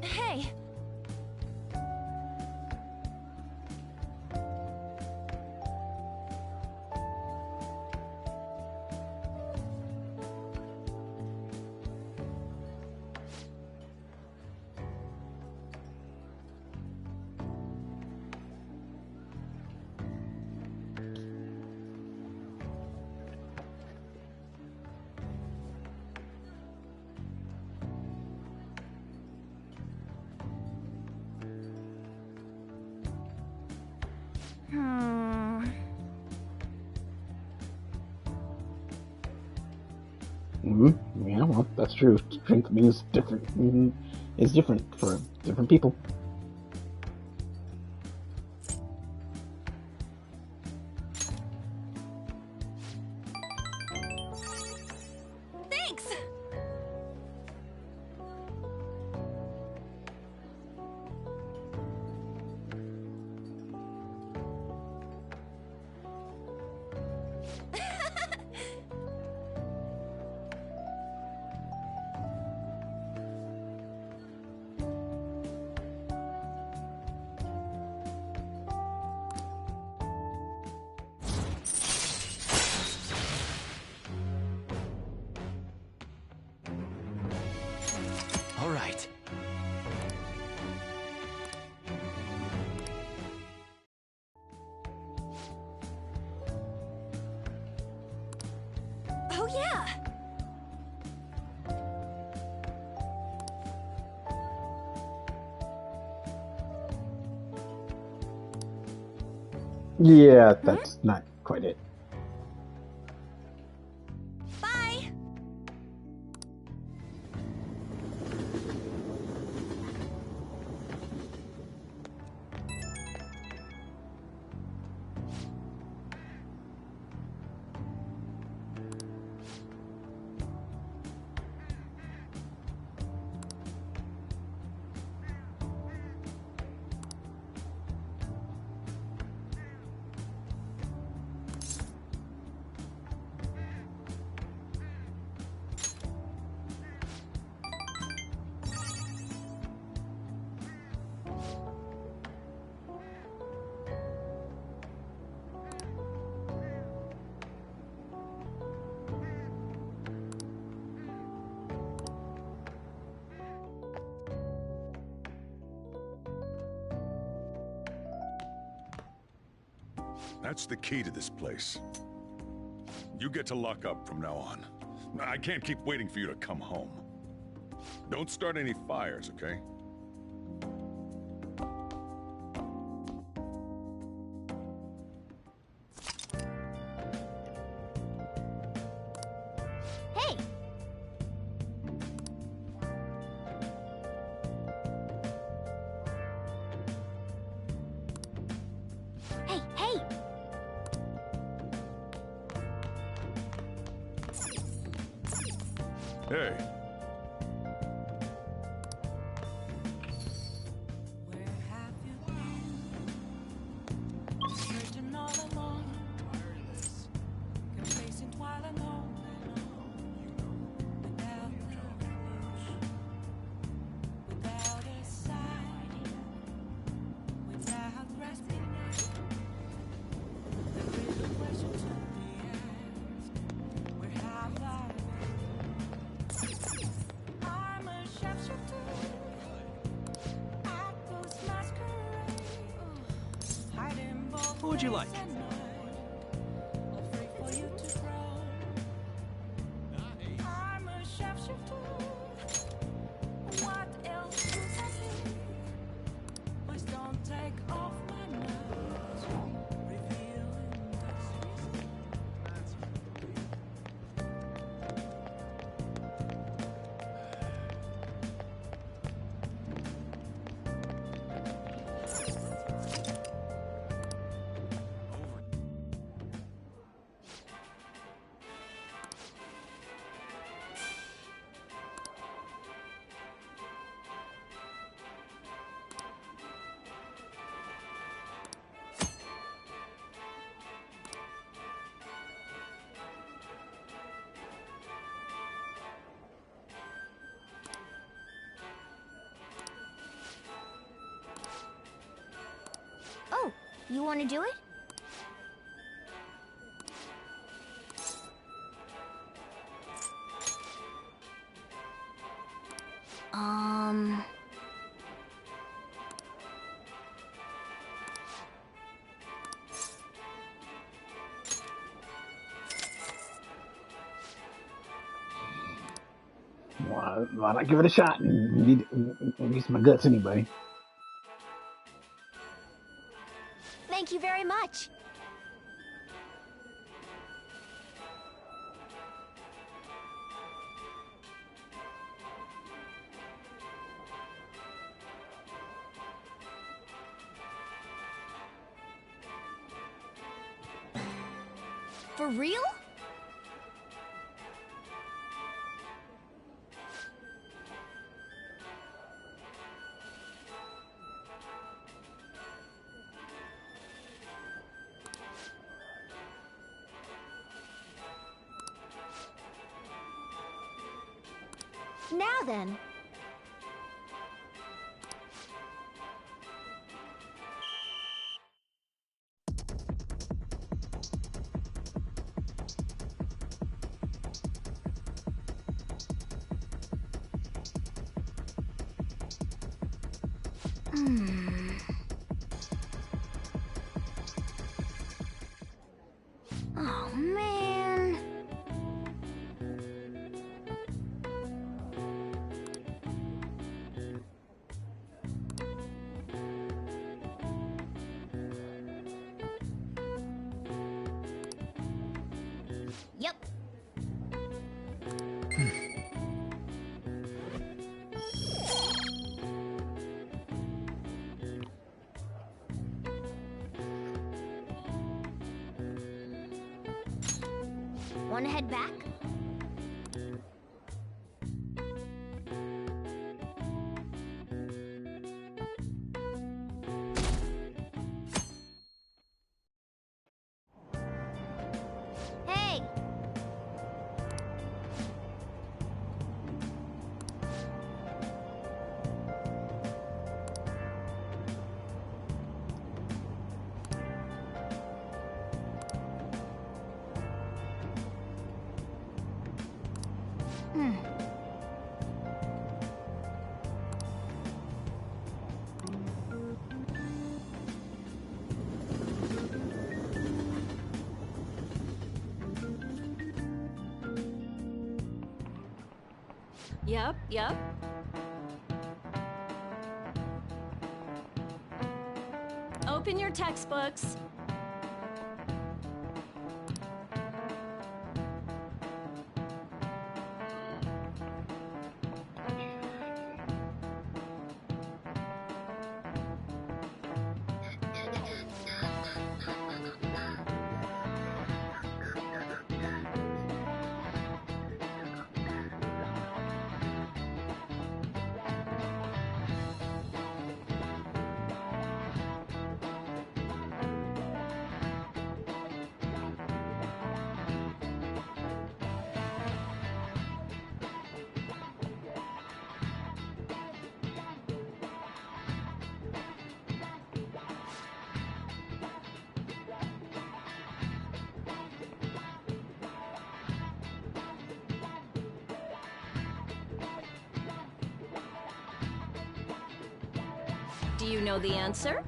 Hey! Yeah, well, that's true. Strength means different. Is different for different people. Thanks! All right. Oh yeah! Yeah, that's not quite it. Bye! That's the key to this place. You get to lock up from now on. I can't keep waiting for you to come home. Don't start any fires, okay? Hey! Hey, hey! Hey. What would you like? You want to do it? Why not give it a shot and use my guts anyway? Thank you very much. For real? Now then. Oh, man. Yep. Want to head back? Hey! Yep. Open your textbooks. Do you know the answer?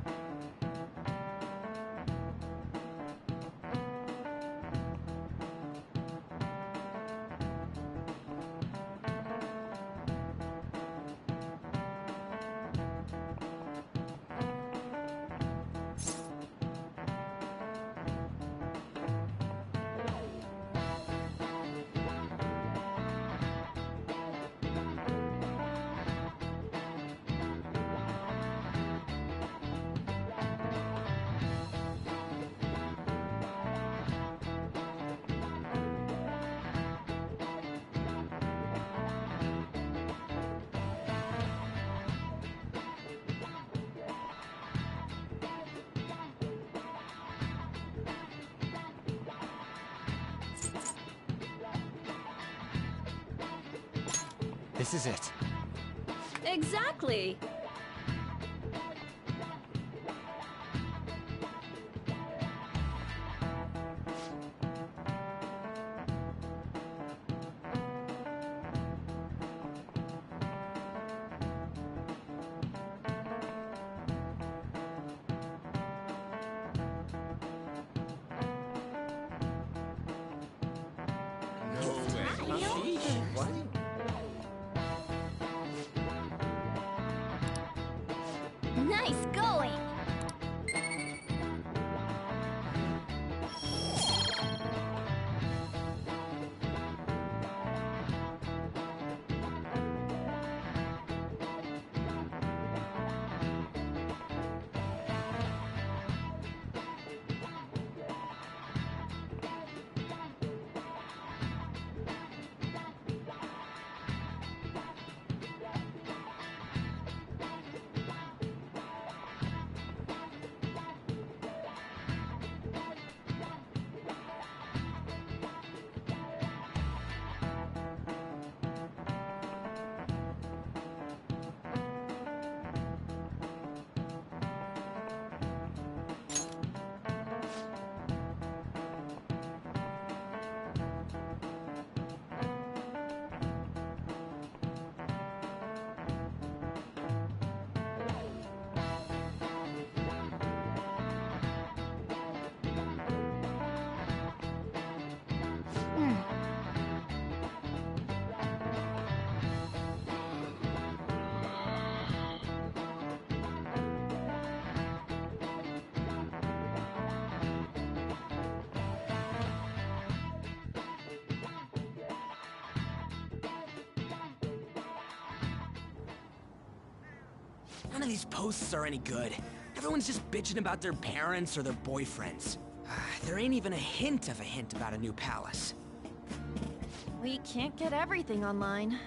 This is it. Exactly. What? Nice going! None of these posts are any good. Everyone's just bitching about their parents or their boyfriends. There ain't even a hint about a new palace. We can't get everything online.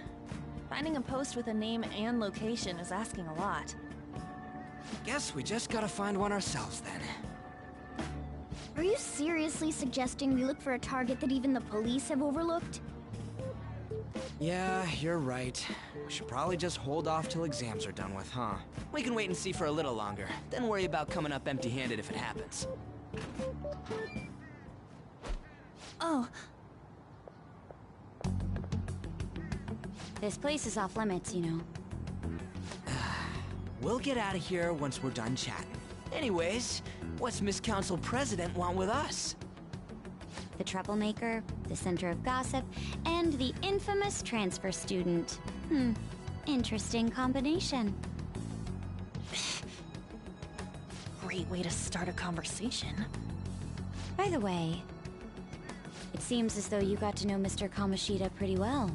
Finding a post with a name and location is asking a lot. Guess we just gotta find one ourselves then. Are you seriously suggesting we look for a target that even the police have overlooked? Yeah, you're right. We should probably just hold off till exams are done with, huh? We can wait and see for a little longer, then worry about coming up empty-handed if it happens. Oh. This place is off limits, you know. We'll get out of here once we're done chatting. Anyways, what's Miss Council President want with us? The troublemaker, the center of gossip, and the infamous transfer student. Interesting combination. Great way to start a conversation. By the way, it seems as though you got to know Mr. Kamoshida pretty well.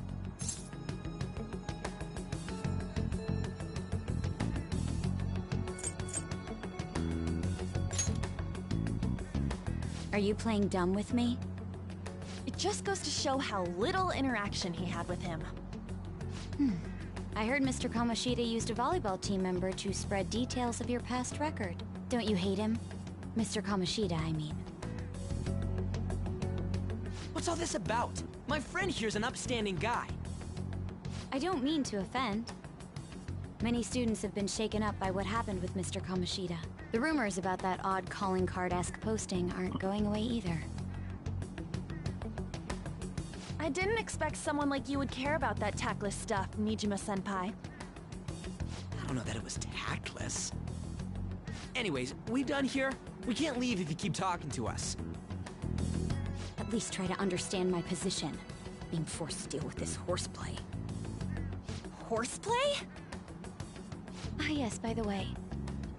Are you playing dumb with me? It just goes to show how little interaction he had with him. I heard Mr. Kamoshida used a volleyball team member to spread details of your past record. Don't you hate him? Mr. Kamoshida, I mean. What's all this about? My friend here's an upstanding guy. I don't mean to offend. Many students have been shaken up by what happened with Mr. Kamoshida. The rumors about that odd calling card-esque posting aren't going away either. I didn't expect someone like you would care about that tactless stuff, Nijima-senpai. I don't know that it was tactless. Anyways, we done here? We can't leave if you keep talking to us. At least try to understand my position. Being forced to deal with this horseplay. Horseplay? Ah yes, by the way.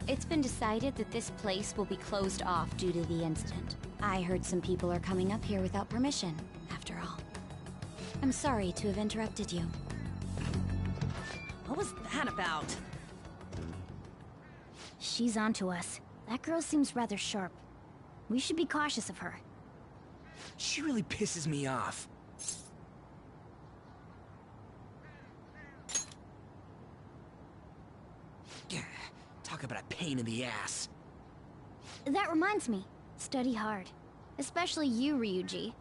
It's been decided that this place will be closed off due to the incident. I heard some people are coming up here without permission, after all. I'm sorry to have interrupted you. What was that about? She's onto us. That girl seems rather sharp. We should be cautious of her. She really pisses me off. Talk about a pain in the ass. That reminds me. Study hard. Especially you, Ryuji.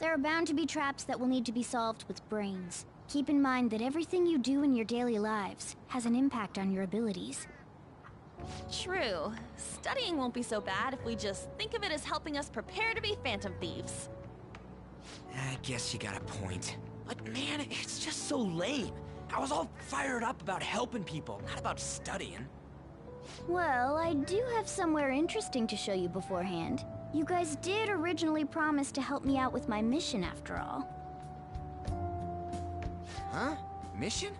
There are bound to be traps that will need to be solved with brains. Keep in mind that everything you do in your daily lives has an impact on your abilities. True. Studying won't be so bad if we just think of it as helping us prepare to be phantom thieves. I guess you got a point. But man, it's just so lame. I was all fired up about helping people, not about studying. Well, I do have somewhere interesting to show you beforehand. You guys did originally promise to help me out with my mission after all. Huh? Mission?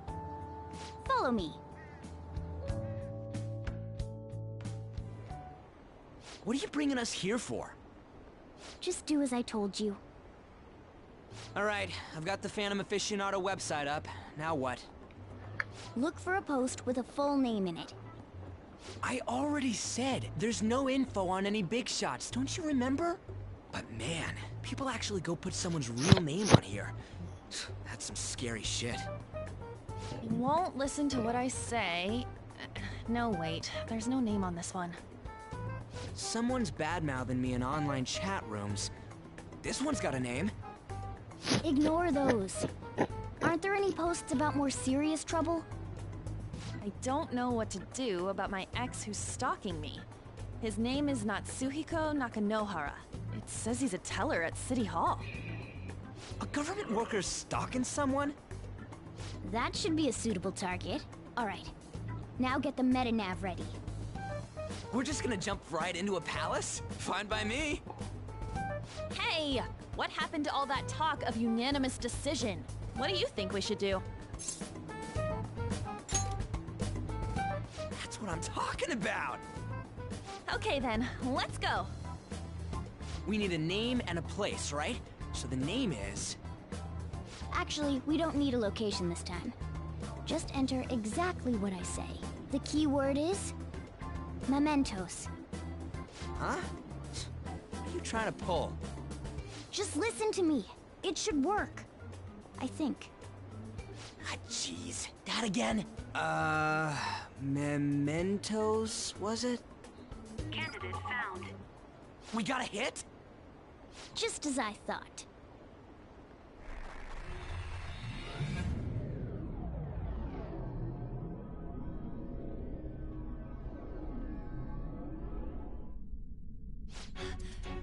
Follow me. What are you bringing us here for? Just do as I told you. Alright, I've got the Phantom Aficionado website up. Now what? Look for a post with a full name in it. I already said there's no info on any big shots, don't you remember? But man, people actually go put someone's real name on here. That's some scary shit. You won't listen to what I say. No, wait. There's no name on this one. Someone's bad-mouthing me in online chat rooms. This one's got a name. Ignore those. Aren't there any posts about more serious trouble? I don't know what to do about my ex who's stalking me. His name is Natsuhiko Nakanohara. It says he's a teller at City Hall. A government worker stalking someone? That should be a suitable target. Alright. Now get the meta-nav ready. We're just gonna jump right into a palace? Fine by me. Hey! What happened to all that talk of unanimous decision? What do you think we should do? That's what I'm talking about! Okay then, let's go! We need a name and a place, right? So the name is... Actually, we don't need a location this time. Just enter exactly what I say. The key word is... mementos. Huh? What are you trying to pull? Just listen to me. It should work. I think. Ah, jeez. That again? Mementos, was it? Candidate found. We got a hit? Just as I thought.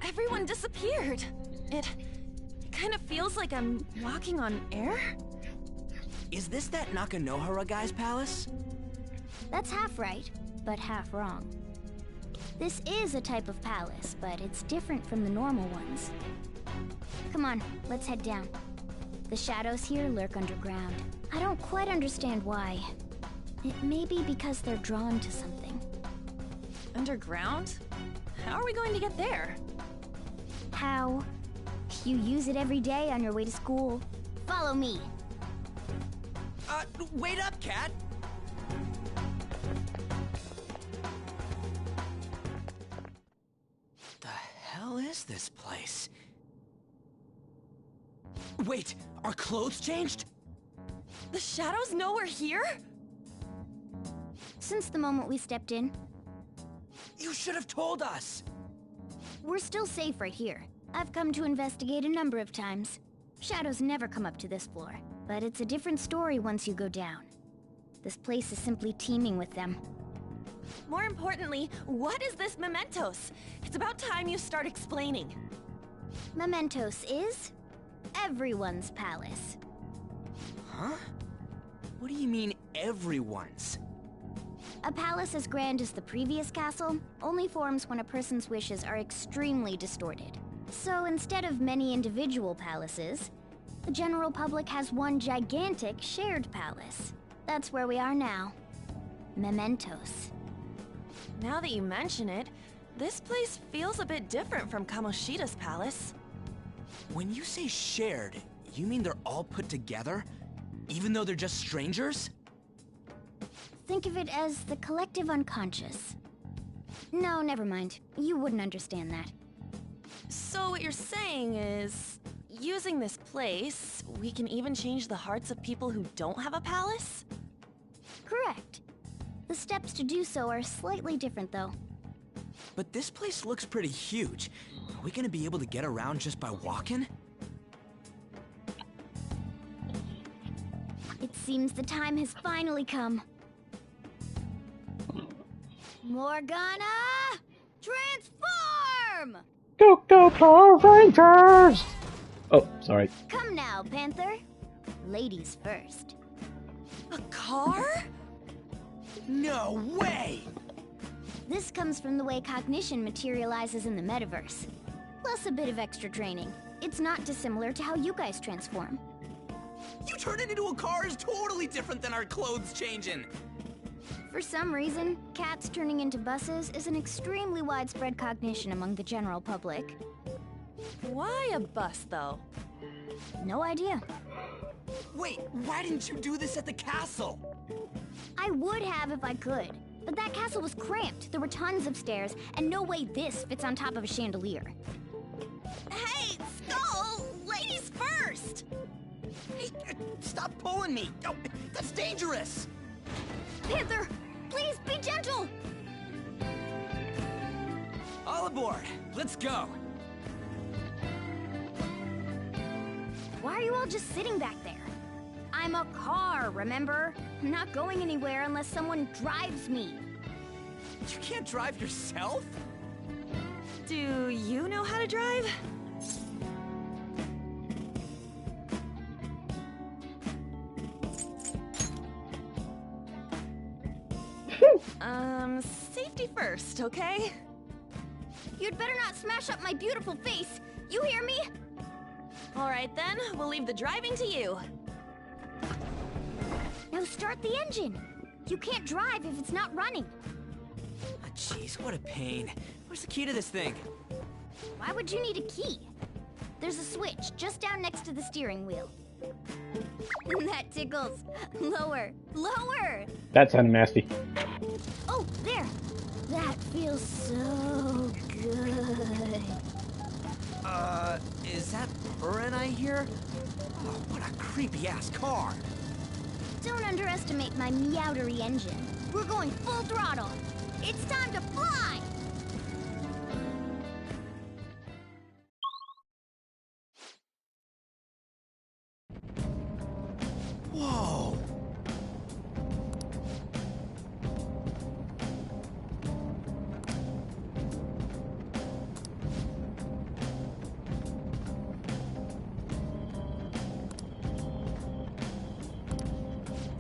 Everyone disappeared. It kind of feels like I'm walking on air. Is this that Nakanohara guy's palace? That's half right, but half wrong. This is a type of palace, but it's different from the normal ones. Come on, let's head down. The shadows here lurk underground. I don't quite understand why. It may be because they're drawn to something. Underground? How are we going to get there? How? You use it every day on your way to school. Follow me. Wait up, Cat! The hell is this place? Wait, our clothes changed? The shadows know we're here? Since the moment we stepped in. You should have told us! We're still safe right here. I've come to investigate a number of times. Shadows never come up to this floor, but it's a different story once you go down. This place is simply teeming with them. More importantly, what is this mementos? It's about time you start explaining. Mementos is everyone's palace. Huh? What do you mean, everyone's? A palace as grand as the previous castle only forms when a person's wishes are extremely distorted. So instead of many individual palaces, the general public has one gigantic shared palace. That's where we are now. Mementos. Now that you mention it, this place feels a bit different from Kamoshida's palace. When you say shared, you mean they're all put together? Even though they're just strangers? Think of it as the collective unconscious. No, never mind. You wouldn't understand that. So what you're saying is, using this place, we can even change the hearts of people who don't have a palace? Correct. The steps to do so are slightly different, though. But this place looks pretty huge. Are we gonna be able to get around just by walking? It seems the time has finally come. Morgana! Transform! Go, Power Rangers! Oh, sorry. Come now, Panther. Ladies first. A car? No way! This comes from the way cognition materializes in the metaverse. Plus a bit of extra training. It's not dissimilar to how you guys transform. You Turning into a car is totally different than our clothes changing. For some reason, cats turning into buses is an extremely widespread cognition among the general public. Why a bus, though? No idea. Wait, why didn't you do this at the castle? I would have if I could, but that castle was cramped. There were tons of stairs, and no way this fits on top of a chandelier. Hey, Skull! Ladies first! Hey, stop pulling me! Oh, that's dangerous! Panther, please be gentle! All aboard! Let's go! Why are you all just sitting back there? I'm a car, remember? I'm not going anywhere unless someone drives me. You can't drive yourself? Do you know how to drive? Safety first, okay? You'd better not smash up my beautiful face. You hear me? All right then, we'll leave the driving to you. Now start the engine. You can't drive if it's not running. Ah, jeez, what a pain. Where's the key to this thing? Why would you need a key? There's a switch just down next to the steering wheel. That tickles. Lower. Lower! That sounded nasty. Oh, there! That feels so good. Is that Urin I hear? Oh, what a creepy-ass car! Don't underestimate my meowdery engine. We're going full throttle. It's time to fly! Whoa!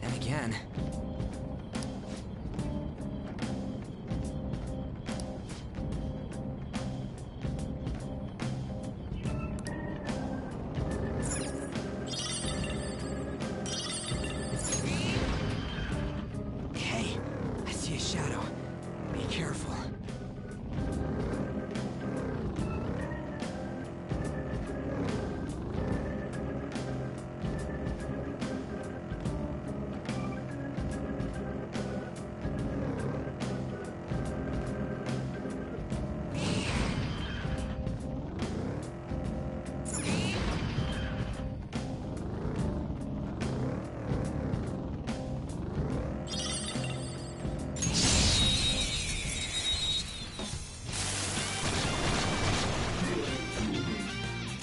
And again. Hey, I see a shadow. Be careful.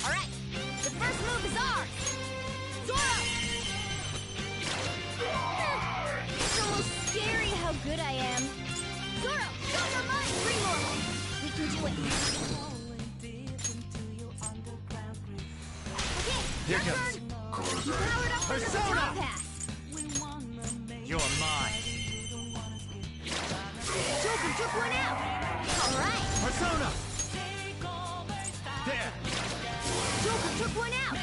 Alright, the first move is ours! Zoro! It's almost scary how good I am. Zoro, go for mine, free normal! We can do it. Okay, Here your comes. turn. You powered up for the Persona! baton pass. You're mine. Joker took one out. Alright. Persona! There! Joker took one out.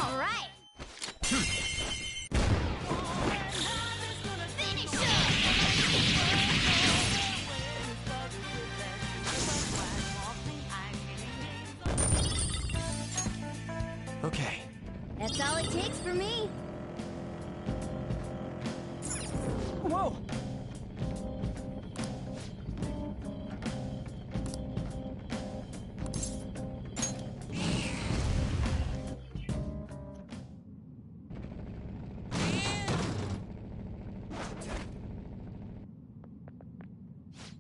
Alright. Finish Okay. That's all it takes for me. Whoa!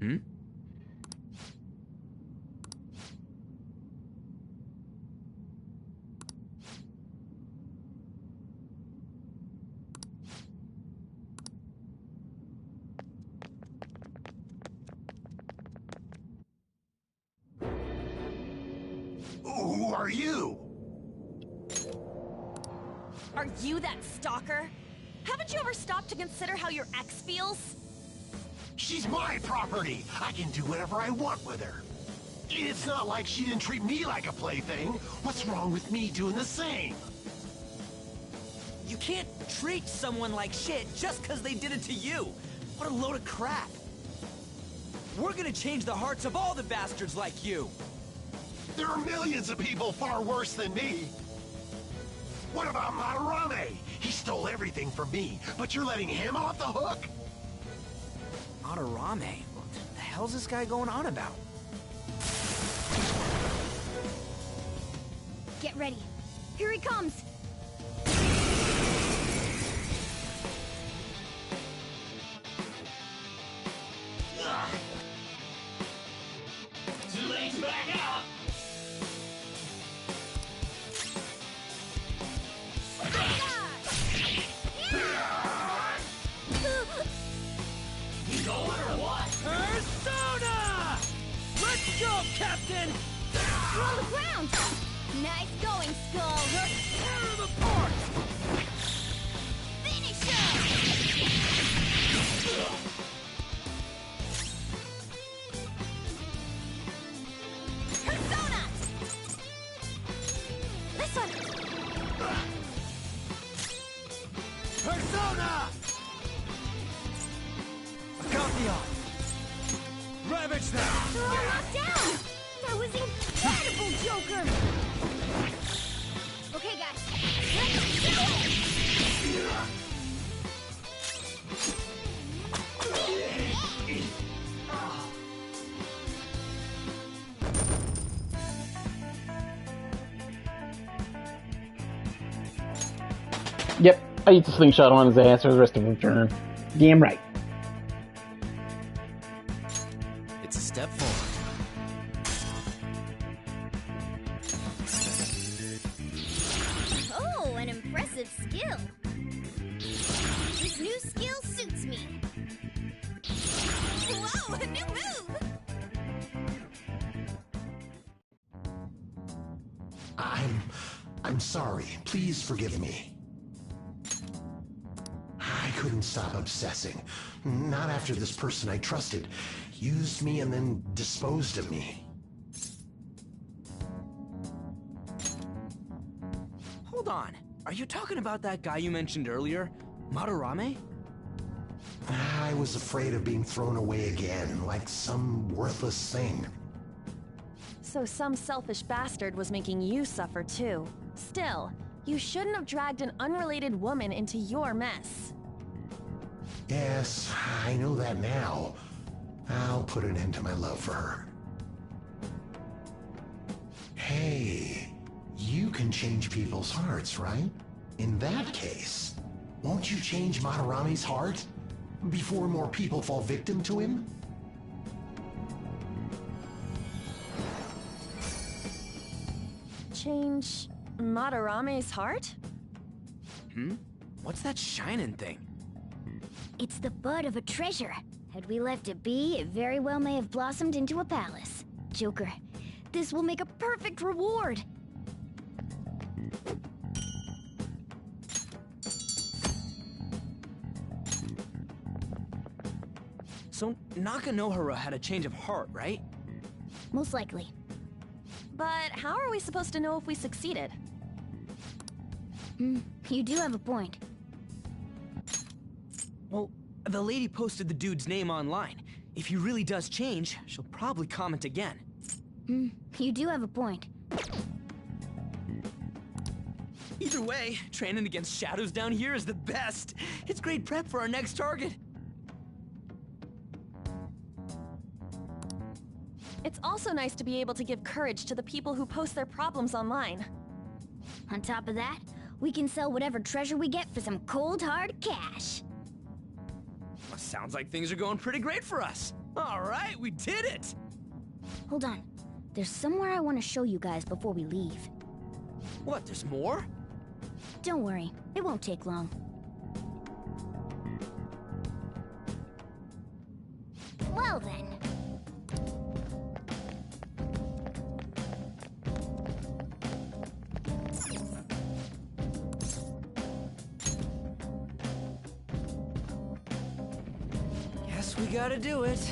Hmm? Who are you? Are you that stalker? Haven't you ever stopped to consider how your ex feels? She's my property. I can do whatever I want with her. It's not like she didn't treat me like a plaything. What's wrong with me doing the same? You can't treat someone like shit just because they did it to you. What a load of crap. We're gonna change the hearts of all the bastards like you. There are millions of people far worse than me. What about Madarame? He stole everything from me, but you're letting him off the hook? Madarame? What the hell's this guy going on about? Get ready. Here he comes. Too late to back out. You going or what? Persona! Let's go, Captain! You're on the ground. Nice going, Skull. Tear him apart! Finish him! Persona! This one! Persona! Accomption! Ravage them! They're all knocked down! That was incredible, Joker! Okay, guys. Let's do it! Yep, I used to slingshot on his ass for the rest of the turn. Damn right. It's a step forward. Oh, an impressive skill. This new skill suits me. Whoa, a new move! I'm sorry. Please forgive me. I couldn't stop obsessing. Not after this person I trusted used me and then disposed of me. Hold on. Are you talking about that guy you mentioned earlier? Madarame? I was afraid of being thrown away again, like some worthless thing. So some selfish bastard was making you suffer too. Still, you shouldn't have dragged an unrelated woman into your mess. Yes, I know that now. I'll put an end to my love for her. Hey, you can change people's hearts, right? In that case, won't you change Madarame's heart before more people fall victim to him? Change Madarame's heart? What's that shining thing? It's the bud of a treasure. Had we left it be, it very well may have blossomed into a palace. Joker, this will make a perfect reward. So Nakanohara had a change of heart, right? Most likely. But how are we supposed to know if we succeeded? You do have a point. Well, the lady posted the dude's name online. If he really does change, she'll probably comment again. You do have a point. Either way, training against shadows down here is the best. It's great prep for our next target. It's also nice to be able to give courage to the people who post their problems online. On top of that, we can sell whatever treasure we get for some cold hard cash. Well, sounds like things are going pretty great for us. All right, we did it! Hold on. There's somewhere I want to show you guys before we leave. What, there's more? Don't worry, it won't take long. Well then. Guess we gotta do it.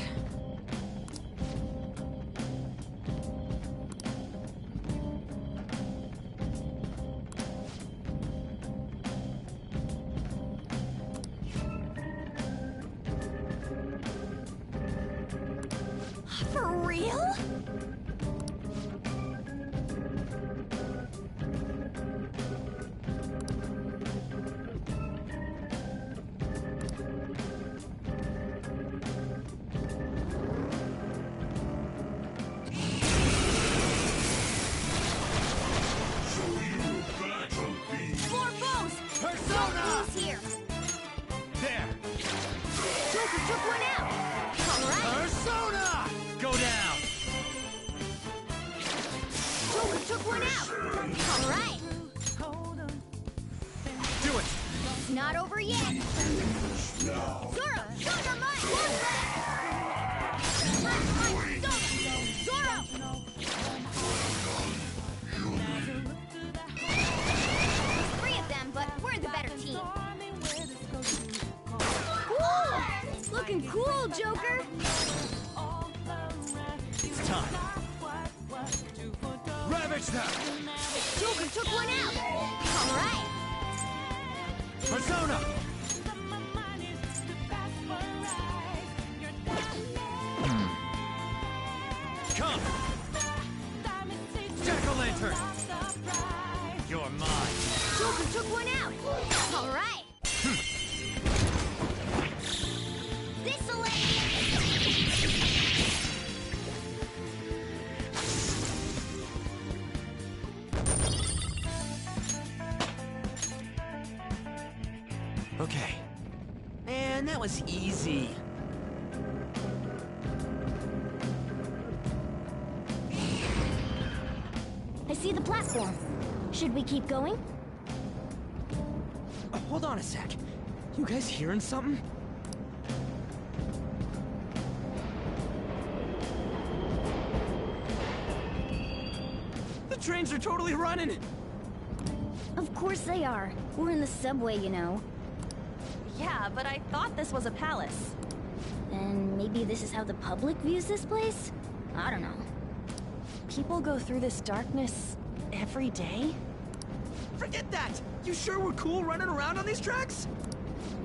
Not over yet. Zoro, show your might. Zoro. Three of them, but we're the better team. Woo! Looking cool, Joker. It's time. Ravage them! Joker took one out. All right. Persona! Come! Jack-o'-lantern! You're mine! Joker took one out. All right. This'll end. Okay. Man, that was easy. I see the platform. Should we keep going? Hold on a sec. You guys hearing something? The trains are totally running! Of course they are. We're in the subway, you know. Yeah, but I thought this was a palace. And maybe this is how the public views this place? I don't know. People go through this darkness every day? Forget that! You sure we're cool running around on these tracks?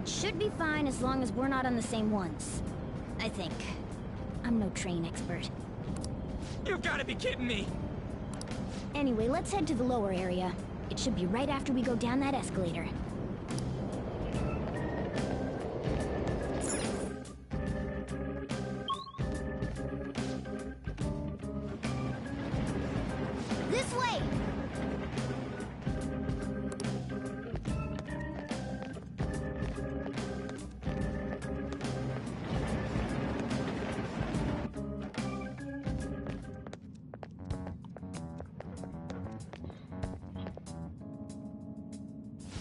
It should be fine as long as we're not on the same ones. I think. I'm no train expert. You've gotta be kidding me! Anyway, let's head to the lower area. It should be right after we go down that escalator. This way!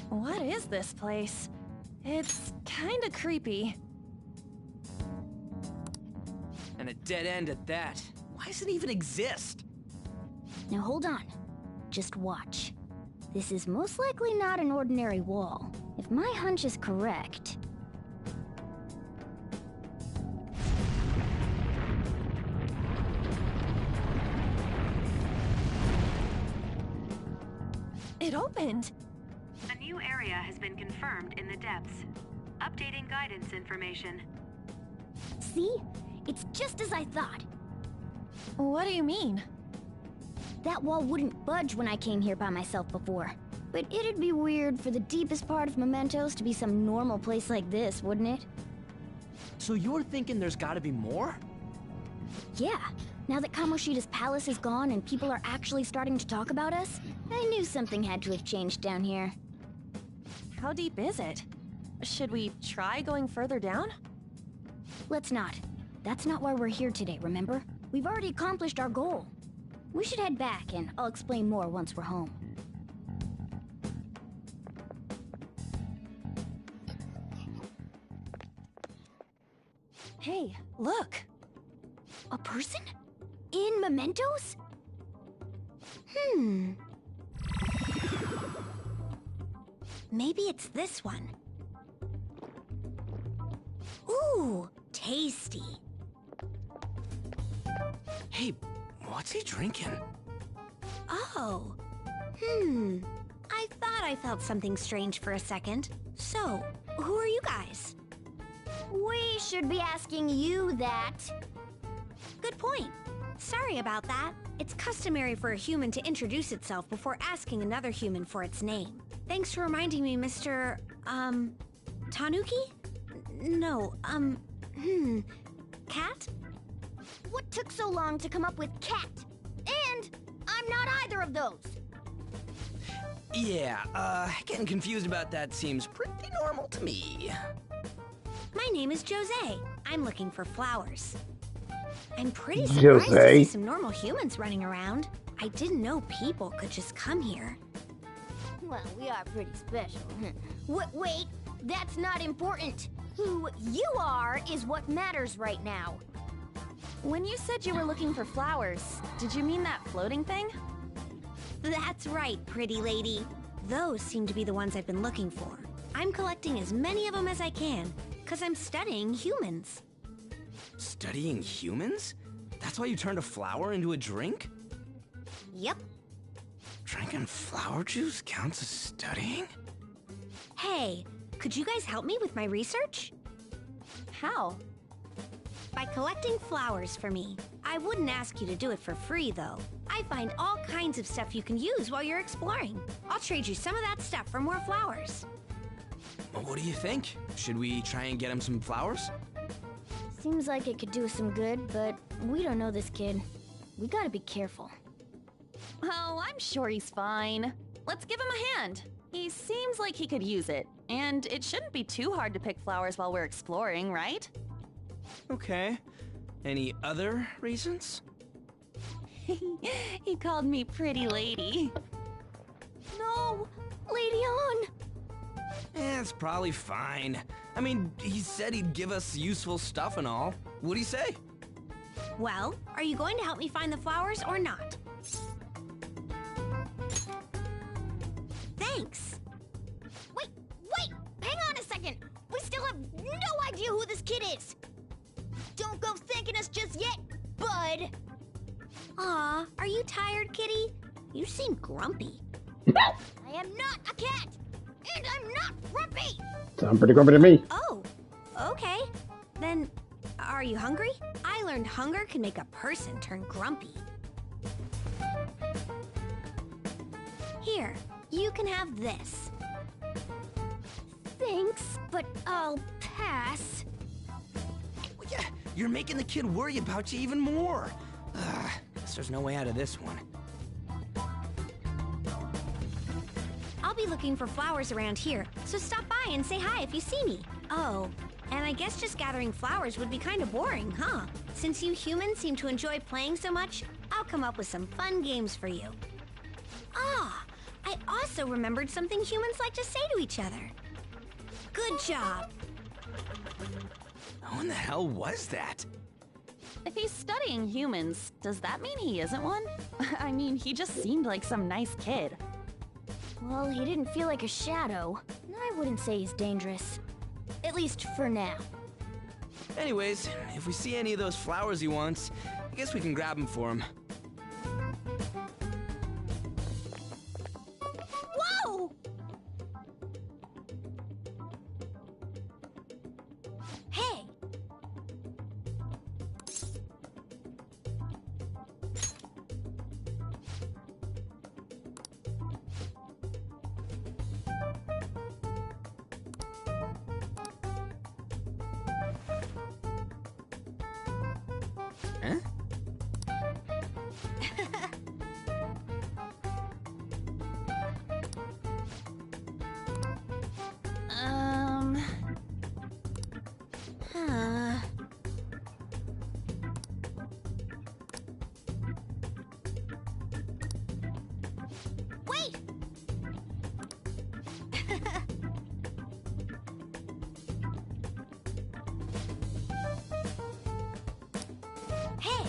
What is this place? It's kinda creepy. And a dead end at that. Why does it even exist? Now hold on. Just watch. This is most likely not an ordinary wall. If my hunch is correct... It opened! A new area has been confirmed in the depths. Updating guidance information. See? It's just as I thought. What do you mean? That wall wouldn't budge when I came here by myself before. But it'd be weird for the deepest part of Mementos to be some normal place like this, wouldn't it? So you're thinking there's gotta be more? Yeah. Now that Kamoshida's palace is gone and people are actually starting to talk about us, I knew something had to have changed down here. How deep is it? Should we try going further down? Let's not. That's not why we're here today, remember? We've already accomplished our goal. We should head back, and I'll explain more once we're home. Hey, look! A person? In Mementos? Maybe it's this one. Ooh, tasty. Hey, what's he drinking? Oh. I thought I felt something strange for a second. So, who are you guys? We should be asking you that. Good point. Sorry about that. It's customary for a human to introduce itself before asking another human for its name. Thanks for reminding me, Mr. Tanuki? No, Cat? What took so long to come up with cat? And I'm not either of those. Yeah, getting confused about that seems pretty normal to me. My name is Jose. I'm looking for flowers. I'm pretty surprised to see some normal humans running around. I didn't know people could just come here. Well, we are pretty special. Wait, that's not important. Who you are is what matters right now. When you said you were looking for flowers, did you mean that floating thing? That's right, pretty lady. Those seem to be the ones I've been looking for. I'm collecting as many of them as I can, because I'm studying humans. Studying humans? That's why you turned a flower into a drink? Yep. Drinking flower juice counts as studying? Hey, could you guys help me with my research? How? By collecting flowers for me. I wouldn't ask you to do it for free, though. I find all kinds of stuff you can use while you're exploring. I'll trade you some of that stuff for more flowers. Well, what do you think? Should we try and get him some flowers? Seems like it could do us some good, but we don't know this kid. We gotta be careful. Oh, I'm sure he's fine. Let's give him a hand. He seems like he could use it, and it shouldn't be too hard to pick flowers while we're exploring, right? Okay. Any other reasons? He called me pretty lady. No! Lady on! It's probably fine. I mean, he said he'd give us useful stuff and all. What'd he say? Well, are you going to help me find the flowers or not? Thanks. Wait! Hang on a second! We still have no idea who this kid is! Don't go thanking us just yet, bud! Aw, are you tired, kitty? You seem grumpy. I am not a cat! And I'm not grumpy! Sound pretty grumpy to me. Oh, okay. Then, are you hungry? I learned hunger can make a person turn grumpy. Here, you can have this. Thanks, but I'll pass. Well, yeah, you're making the kid worry about you even more. Guess there's no way out of this one. I'll be looking for flowers around here, so stop by and say hi if you see me. Oh, and I guess just gathering flowers would be kind of boring, huh? Since you humans seem to enjoy playing so much, I'll come up with some fun games for you. Ah, I also remembered something humans like to say to each other. Good job. How in the hell was that? If he's studying humans, does that mean he isn't one? I mean, he just seemed like some nice kid. Well, he didn't feel like a shadow. I wouldn't say he's dangerous. At least for now. Anyways, if we see any of those flowers he wants, I guess we can grab them for him. Whoa! Hey! Huh? Huh. Wait! Hey!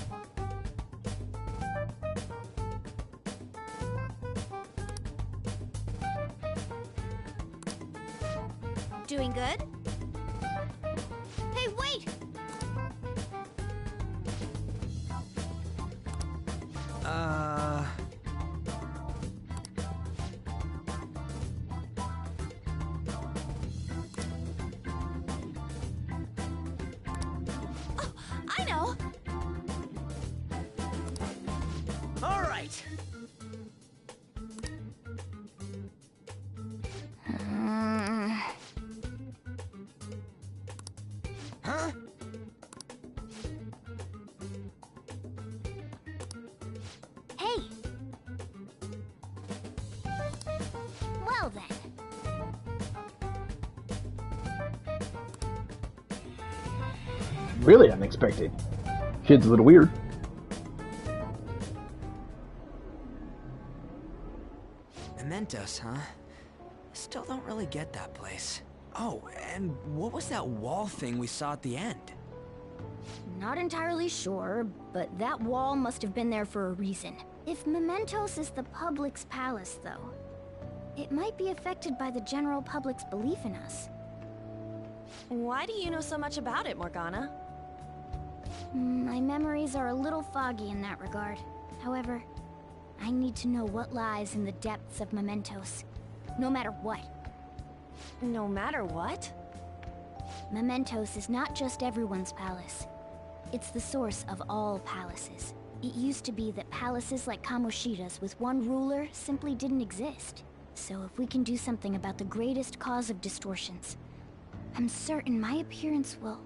Doing good? Hey, wait! Oh, I know! All right. Huh? Hey! Well then. Really unexpected. Kid's a little weird. Mementos, huh? Still don't really get that place. Oh, and what was that wall thing we saw at the end? Not entirely sure, but that wall must have been there for a reason. If Mementos is the public's palace, though, it might be affected by the general public's belief in us. Why do you know so much about it, Morgana? My memories are a little foggy in that regard. However, I need to know what lies in the depths of Mementos. No matter what. No matter what? Mementos is not just everyone's palace. It's the source of all palaces. It used to be that palaces like Kamoshida's with one ruler simply didn't exist. So if we can do something about the greatest cause of distortions, I'm certain my appearance will...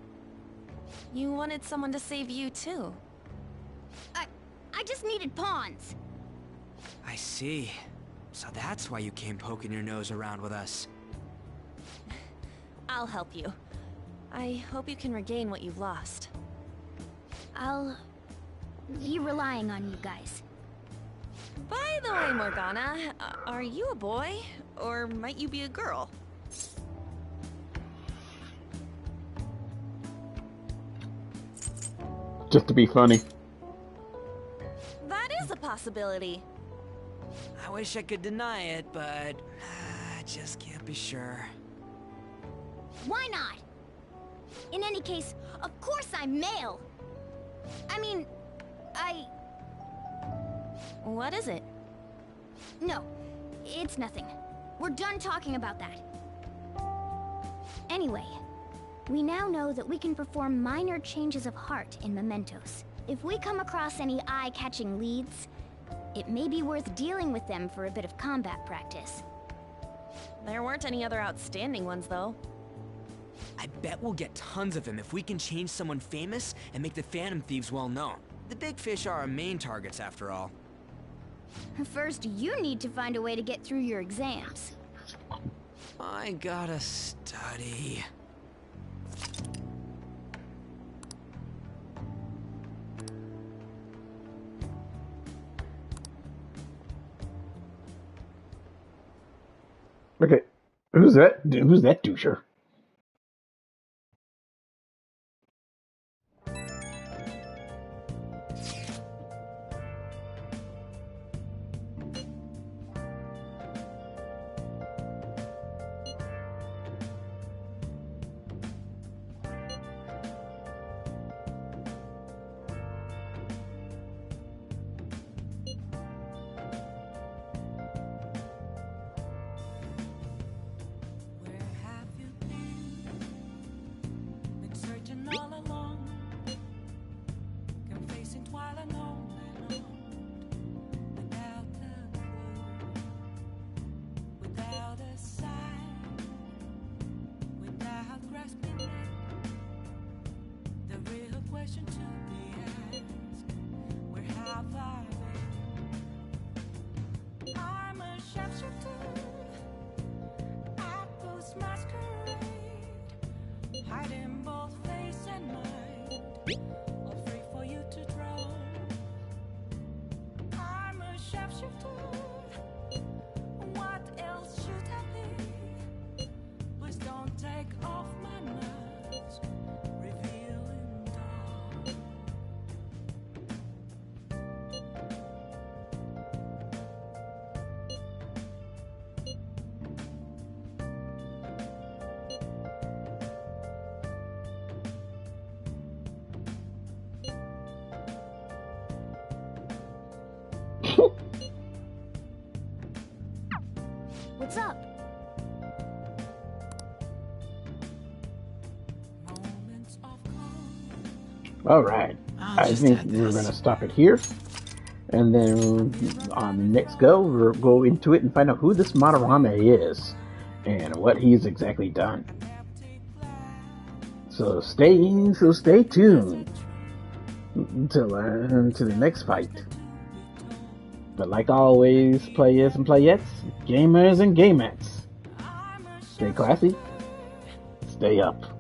You wanted someone to save you, too. I just needed pawns. I see. So that's why you came poking your nose around with us. I'll help you. I hope you can regain what you've lost. I'll be relying on you guys. By the way, Morgana, are you a boy? Or might you be a girl? Just to be funny. That is a possibility. I wish I could deny it, but I just can't be sure. Why not? In any case, of course I'm male. I mean, What is it? No, it's nothing. We're done talking about that. Anyway, we now know that we can perform minor changes of heart in Mementos. If we come across any eye-catching leads, it may be worth dealing with them for a bit of combat practice. There weren't any other outstanding ones, though. I bet we'll get tons of them if we can change someone famous and make the Phantom Thieves well known. The big fish are our main targets, after all. First, you need to find a way to get through your exams. I gotta study. Okay, who's that? Who's that doucher? What's up? Alright, I think we're going to stop it here. And then on the next go, we'll go into it and find out who this Madarame is. And what he's exactly done. So stay tuned until the next fight. But like always, players and playettes, gamers and gamettes, stay classy, stay up.